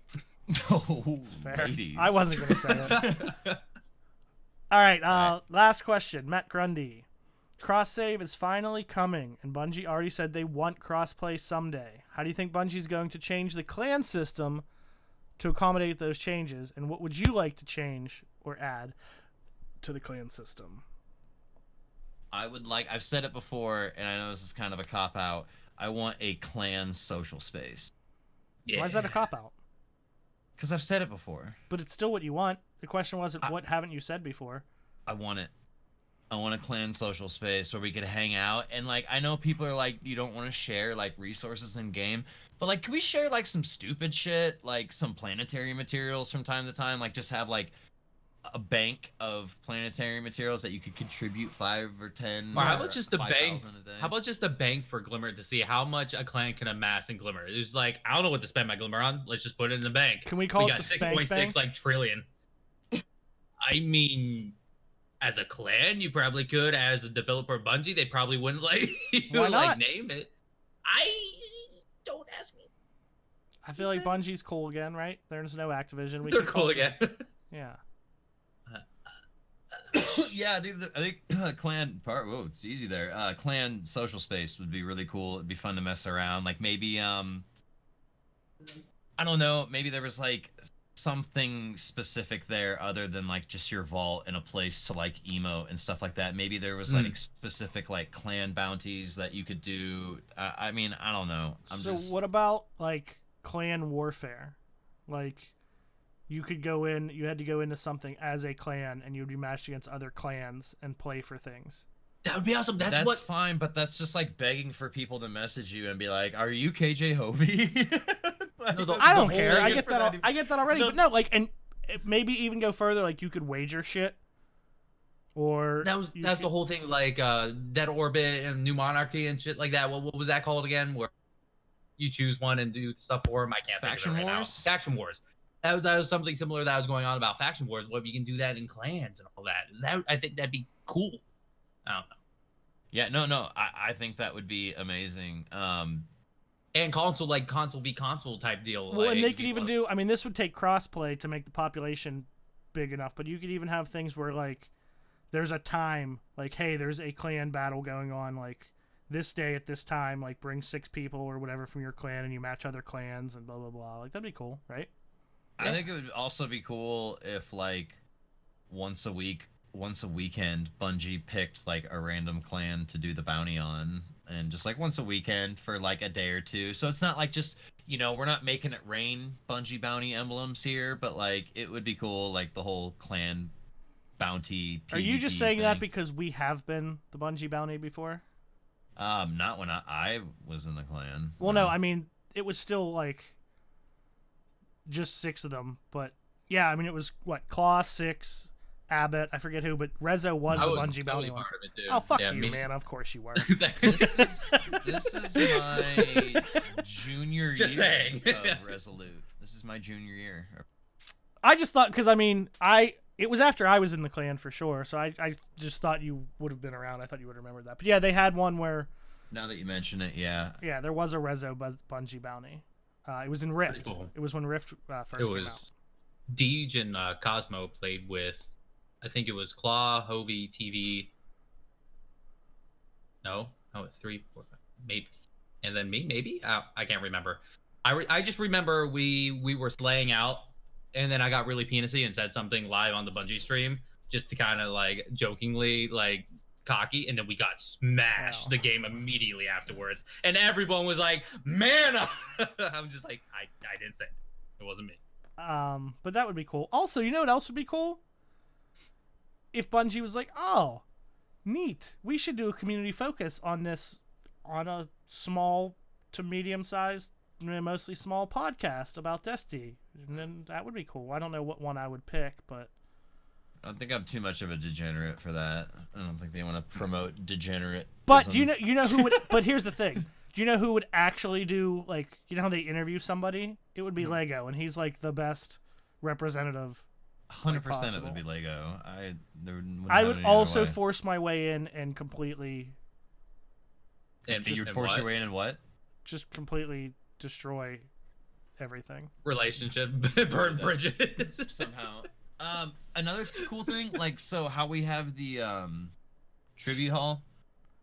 Oh, It's fair. ladies. I wasn't gonna say it. All right, last question. Matt Grundy. Cross save is finally coming, and Bungie already said they want crossplay someday. How do you think Bungie's going to change the clan system to accommodate those changes, and what would you like to change or add to the clan system? I've said it before, and I know this is kind of a cop out. I want a clan social space. Yeah. Why is that a cop out? Because I've said it before. But it's still what you want. The question wasn't what haven't you said before. I want it. I want a clan social space where we could hang out. And like, I know people are like, you don't want to share like resources in game, but like, can we share like some stupid shit, like some planetary materials from time to time? Like, just have like a bank of planetary materials that you could contribute 5 or 10. Or how about just a 5,000 bank? a day? How about just a bank for Glimmer to see how much a clan can amass in Glimmer? It's like, I don't know what to spend my Glimmer on. Let's just put it in the bank. Can we call we it got the Spank 6.6 Bank? like trillion. I mean, as a clan, you probably could. As a developer, Bungie, they probably wouldn't let you Why not? like name it. I don't ask me. I feel like Bungie's cool again, right? There's no Activision. They're can cool call again. this- Yeah. Yeah, dude, I think clan part. Whoa, it's easy there. Clan social space would be really cool. It'd be fun to mess around. Like maybe I don't know. Maybe there was like something specific there other than like just your vault and a place to like emote and stuff like that. Maybe there was like specific like clan bounties that you could do. I mean, I don't know. What about like clan warfare? Like you could go in, you had to go into something as a clan and you'd be matched against other clans and play for things. That would be awesome. That's what fine, but that's just like begging for people to message you and be like, "Are you KJ Hovey?" Like, No, I don't the care. whole I thing get for that. I get that already. No. But no, like, and maybe even go further. Like, you could wager shit, or that's the whole thing. Like Dead Orbit and New Monarchy and shit like that. What was that called again? Where you choose one and do stuff for them. I can't Faction think of it right Wars? now. Faction Wars. That was something similar that was going on about Faction Wars. What if you can do that in clans and all that? I think that'd be cool. I don't know. Yeah, no. I think that would be amazing. And console v console type deal. Well, like, and they could even do. I mean, this would take crossplay to make the population big enough. But you could even have things where like there's a time, like, hey, there's a clan battle going on, like this day at this time. Like, bring 6 people or whatever from your clan, and you match other clans and blah blah blah. Like, that'd be cool, right? I think it would also be cool if like once a weekend, Bungie picked like a random clan to do the bounty on, and just like once a weekend for like a day or two. So it's not like just, we're not making it rain Bungie bounty emblems here, but like it would be cool, like the whole clan bounty. Are you just PvP saying that thing. because we have been the Bungie bounty before? Not when I was in the clan. Well, no, I mean it was still like just 6 of them, but yeah, I mean it was what, Claw 6. Abbott, I forget who, but Rezo was the Bungie bounty one. part of it, dude. Oh, fuck Yeah, you, me- man. Of course you were. This is my junior Just year saying. of Resolute. This is my junior year. I just thought, because I mean, it was after I was in the clan for sure, so I just thought you would have been around. I thought you would remember that. But yeah, they had one where, Now that you mention it, yeah. yeah, there was a Rezo Bungie bounty. It was in Rift. Cool. It was when Rift first It came out. was Deej and Cosmo played with, I think it was Claw, Hovey, TV. No, 3, 4, 5, maybe, and then me, maybe. I can't remember. I just remember we were slaying out, and then I got really penisy and said something live on the Bungie stream just to kind of like jokingly like cocky, and then we got smashed the game immediately afterwards, and everyone was like, "Man," I'm just like, I didn't say it. It wasn't me. But that would be cool. Also, you know what else would be cool? If Bungie was like, oh, neat, we should do a community focus on this, on a small to medium-sized, mostly small podcast about Destiny. And then that would be cool. I don't know what one I would pick, but I don't think I'm too much of a degenerate for that. I don't think they want to promote degenerate. but do you know who would? But here's the thing. Do you know who would actually do, like, you know how they interview somebody? It would be Lego, and he's like the best representative. 100% it would be Lego. I would also force my way in and completely, And You'd force your way in and what? just completely destroy everything. relationship, burn bridges. Somehow. Another cool thing, like, so how we have the tribute hall,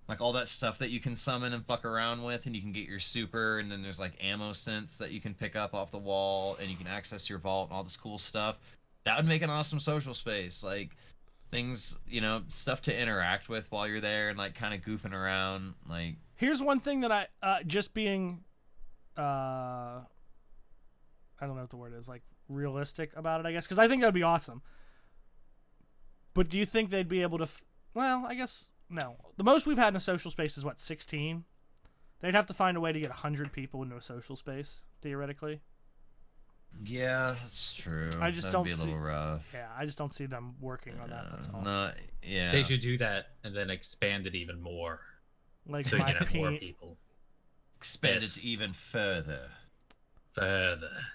like all that stuff that you can summon and fuck around with, and you can get your super, and then there's like ammo scents that you can pick up off the wall, and you can access your vault and all this cool stuff. That would make an awesome social space, like things, stuff to interact with while you're there, and like kind of goofing around, like. Here's one thing that I just being, I don't know what the word is, like realistic about it, I guess, because I think that would be awesome. But do you think they'd be able to? Well, I guess no. The most we've had in a social space is what, 16. They'd have to find a way to get 100 people into a social space theoretically. Yeah, that's true. I just That'd don't be a see. little rough. Yeah, I just don't see them working on that. That's all. No, yeah. They should do that and then expand it even more, Like so you my can have more P- people. expand Yes. it even further.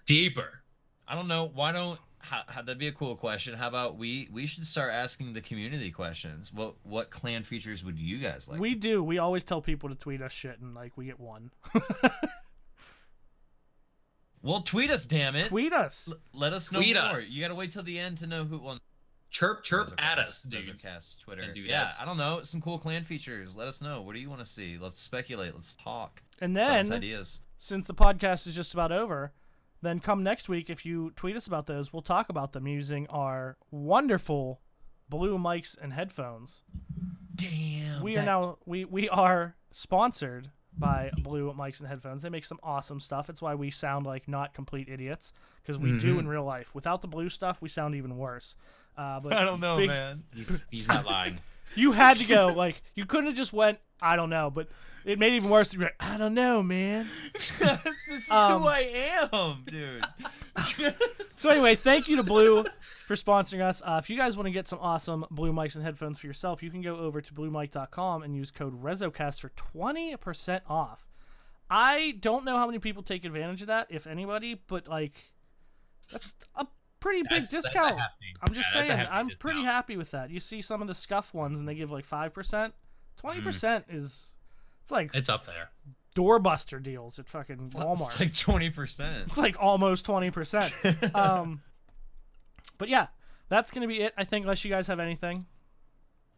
Deeper. I don't know. Why don't? That'd be a cool question. How about we should start asking the community questions. What clan features would you guys like? We do. We always tell people to tweet us shit, and like we get one. Well, tweet us, damn it. Tweet us. Let us know Tweet more. us. You gotta wait till the end to know who won. Chirp Rezocast, at us, dudes. Rezocast, Twitter. And Yeah, dudettes. I don't know. Some cool clan features. Let us know. What do you want to see? Let's speculate. Let's talk. And Bounce then, ideas. since the podcast is just about over, then come next week if you tweet us about those, we'll talk about them using our wonderful blue mics and headphones. Damn. We are now we are sponsored by Blue mics and headphones. They make some awesome stuff. It's why we sound like not complete idiots, because we do in real life. Without the blue stuff, we sound even worse. But I don't know, man. He's not lying. You had to go. Like, you couldn't have just went, I don't know. But it made it even worse. You were like, I don't know, man. This is who I am, dude. So anyway, thank you to Blue for sponsoring us. If you guys want to get some awesome Blue mics and headphones for yourself, you can go over to bluemic.com and use code Rezocast for 20% off. I don't know how many people take advantage of that, if anybody, but like, that's a pretty big discount. I'm just saying, I'm pretty happy with that. You see some of the scuff ones and they give like 5%. 20% is, It's up there. doorbuster deals at fucking Walmart. It's like 20%. It's like almost 20%. But yeah, that's going to be it, I think, unless you guys have anything.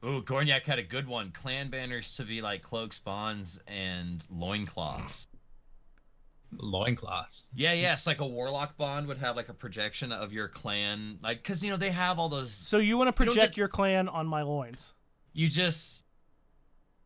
Ooh, Gorniak had a good one. Clan banners to be like cloaks, bonds, and loincloths. Loincloths. Yeah, it's like a warlock bond would have like a projection of your clan. Like, because, you know, they have all those... So you want to project your clan on my loins? You just...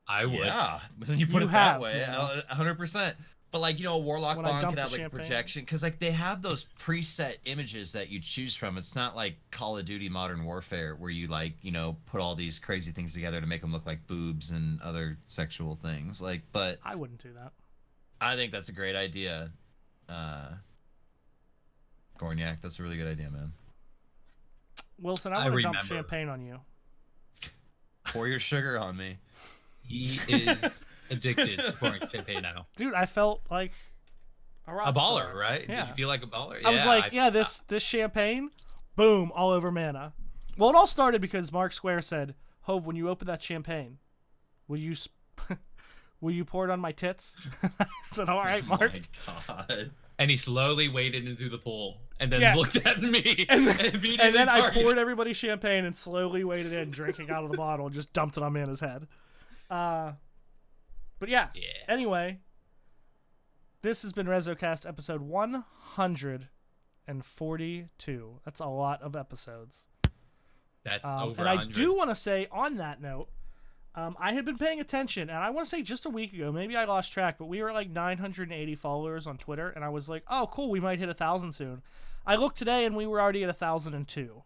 I would. Yeah, when you put You it have, that way, man. 100%. But like, you know, a warlock When I bond dump could have the like champagne. projection, because like they have those preset images that you choose from. It's not like Call of Duty Modern Warfare where you like, you know, put all these crazy things together to make them look like boobs and other sexual things. Like, but I wouldn't do that. I think that's a great idea. Gorniak, that's a really good idea, man. Wilson, I I want to dump remember. champagne on you. Pour your sugar on me. He is addicted to pouring champagne now. Dude, I felt like a rock A baller, star. right? Yeah. Did you feel like a baller? I was like, this champagne, boom, all over Mana. Well, it all started because Mark Square said, Hove, when you open that champagne, will you will you pour it on my tits? I said, all right, Mark. Oh my God. And he slowly waded into the pool and then Yeah. looked at me And immediately then I targeted. poured everybody champagne and slowly waded in, drinking out of the bottle, and just dumped it on Mana's head. But yeah. Yeah. Anyway, this has been Rezocast episode 142. That's a lot of episodes. That's over And I 100. do want to say on that note, I had been paying attention, and I want to say just a week ago, maybe I lost track, but we were like 980 followers on Twitter, and I was like, oh, cool, we might hit 1,000 soon. I looked today, and we were already at 1,002.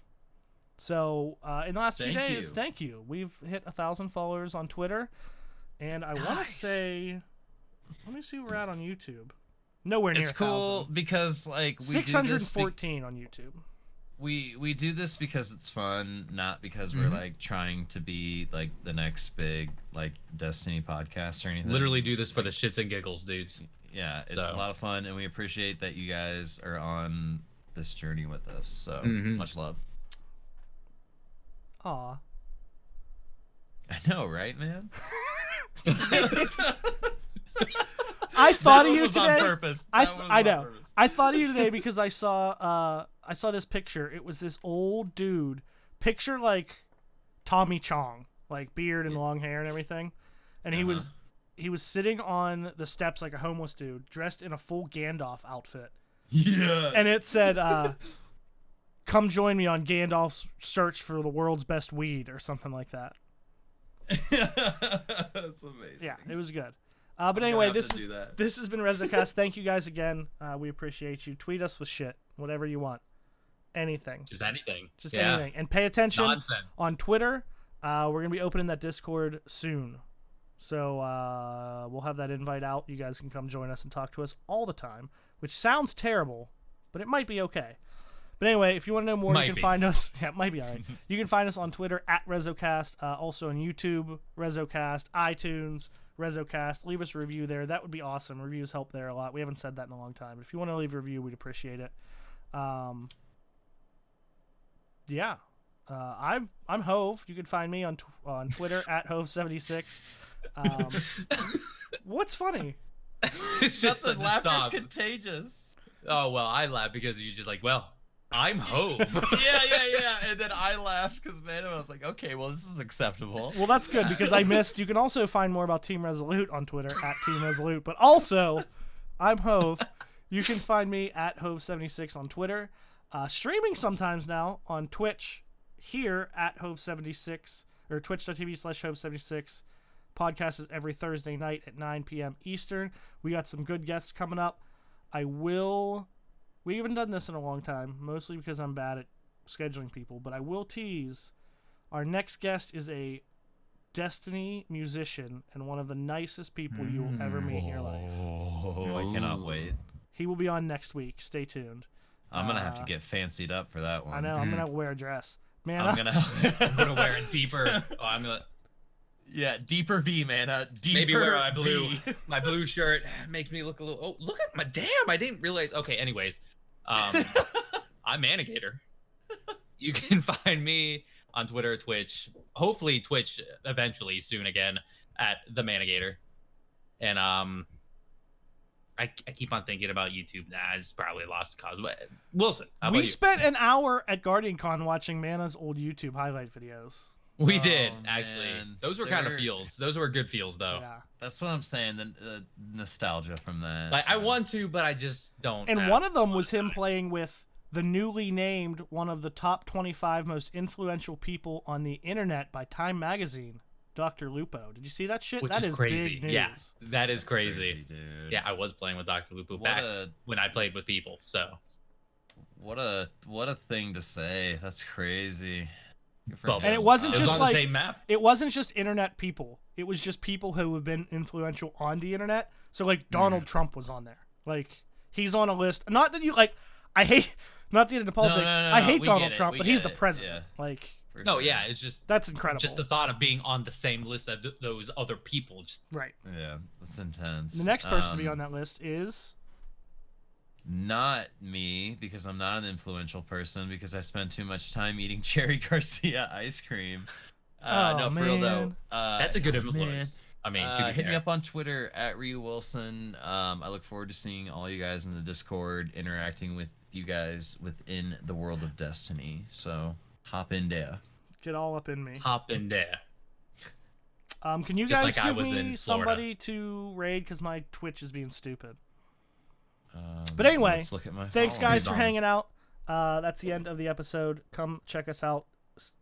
So in the last few days, thank you. We've hit 1,000 followers on Twitter, and I want to say, let me see where we're at on YouTube. Nowhere near It's cool 1,000. because like we 614 on YouTube. We do this because it's fun, not because we're like trying to be like the next big like Destiny podcast or anything. Literally do this for the shits and giggles, dudes. Yeah, it's a lot of fun, and we appreciate that you guys are on this journey with us. So much love. Aw. I know, right, man? I thought of you was today. on purpose. I know. I thought of you today because I saw this picture. It was this old dude. Picture like Tommy Chong, like beard and long hair and everything. And he was sitting on the steps like a homeless dude, dressed in a full Gandalf outfit. Yes. And it said, "Come join me on Gandalf's search for the world's best weed," or something like that. That's amazing. Yeah, it was good. But anyway, have this to do that. has been Rezocast. Thank you guys again. We appreciate you. Tweet us with shit, whatever you want. anything. Just anything. Just anything. And pay attention Nonsense. on Twitter. We're going to be opening that Discord soon. So we'll have that invite out. You guys can come join us and talk to us all the time, which sounds terrible, but it might be okay. But anyway, if you want to know more, you can find us. Yeah, it might be all right. You can find us on Twitter at Rezocast, also on YouTube, Rezocast, iTunes, Rezocast. Leave us a review there. That would be awesome. Reviews help there a lot. We haven't said that in a long time. But if you want to leave a review, we'd appreciate it. Yeah. I'm Hove. You can find me on Twitter at Hove76. What's funny? It's just Nothing. the Laughter's stop. contagious. Oh, well, I laugh because you're just like, well, I'm Hove. yeah. And then I laughed because, man, I was like, okay, well, this is acceptable. Well, that's good because I missed. You can also find more about Team Resolute on Twitter at Team Resolute. But also, I'm Hove. You can find me at Hove76 on Twitter. Streaming sometimes now on Twitch here at Hove76 or twitch.tv/Hove76. Podcast is every Thursday night at 9 p.m. Eastern. We got some good guests coming up. We haven't done this in a long time, mostly because I'm bad at scheduling people, but I will tease our next guest is a Destiny musician and one of the nicest people you will ever meet in your life. Oh, I cannot wait. He will be on next week. Stay tuned. I'm going to have to get fancied up for that one. I know. I'm going to wear a dress. Man, I'm gonna wear a deeper. Yeah, deeper V, man. Deeper Maybe wear V. my blue shirt makes me look a little. Oh, look at my damn! I didn't realize. Okay, anyways, I'm Manigator. You can find me on Twitter, Twitch, hopefully Twitch eventually soon again at the Manigator, and I keep on thinking about YouTube. Nah, it's probably a lost cause. But Wilson, how about we you? spent an hour at GuardianCon watching Mana's old YouTube highlight videos. We Oh, did actually. man. Those were kind of feels. Those were good feels though. Yeah. That's what I'm saying. The nostalgia from that. Like I want to, but I just don't. And have one of them a was lot him of time. playing with the newly named one of the top 25 most influential people on the internet by Time Magazine, Dr. Lupo. Did you see that shit? Which That is crazy. big news. Yeah, that is That's crazy. dude. Yeah, I was playing with Dr. Lupo What back a when I played with people. So what a thing to say. That's crazy. Good for Bubble. And it him. wasn't it was just on like the same map. it wasn't just internet people. It was just people who have been influential on the internet. So like Donald Trump was on there. Like he's on a list. Not that you like. I hate. Not to get into politics. no, I hate we Donald get it, Trump, we but he's get the it, president. yeah. Like For No, sure. yeah, it's just that's incredible. the thought of being on the same list as those other people. Just right. Yeah, that's intense. The next person to be on that list is Not me, because I'm not an influential person, because I spend too much time eating Cherry Garcia ice cream. Oh, no, for real though. man. that's a good man. influence. I mean, to be Hit me fair. up on Twitter at Ryu Wilson. I look forward to seeing all you guys in the Discord, interacting with you guys within the world of Destiny. So hop in there. get all up in me. Hop in there. Can you Just guys like I give was me in Florida. somebody to raid because my Twitch is being stupid. Um, But anyway, let's look at my Thanks guys for followers. hanging out. That's the end of the episode. Come check us out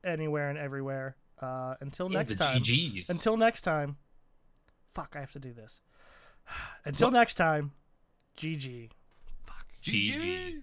anywhere and everywhere. Until Yeah, next the time. GGs. Until next time. Fuck, I have to do this. Until next time. GG. Fuck. GGs.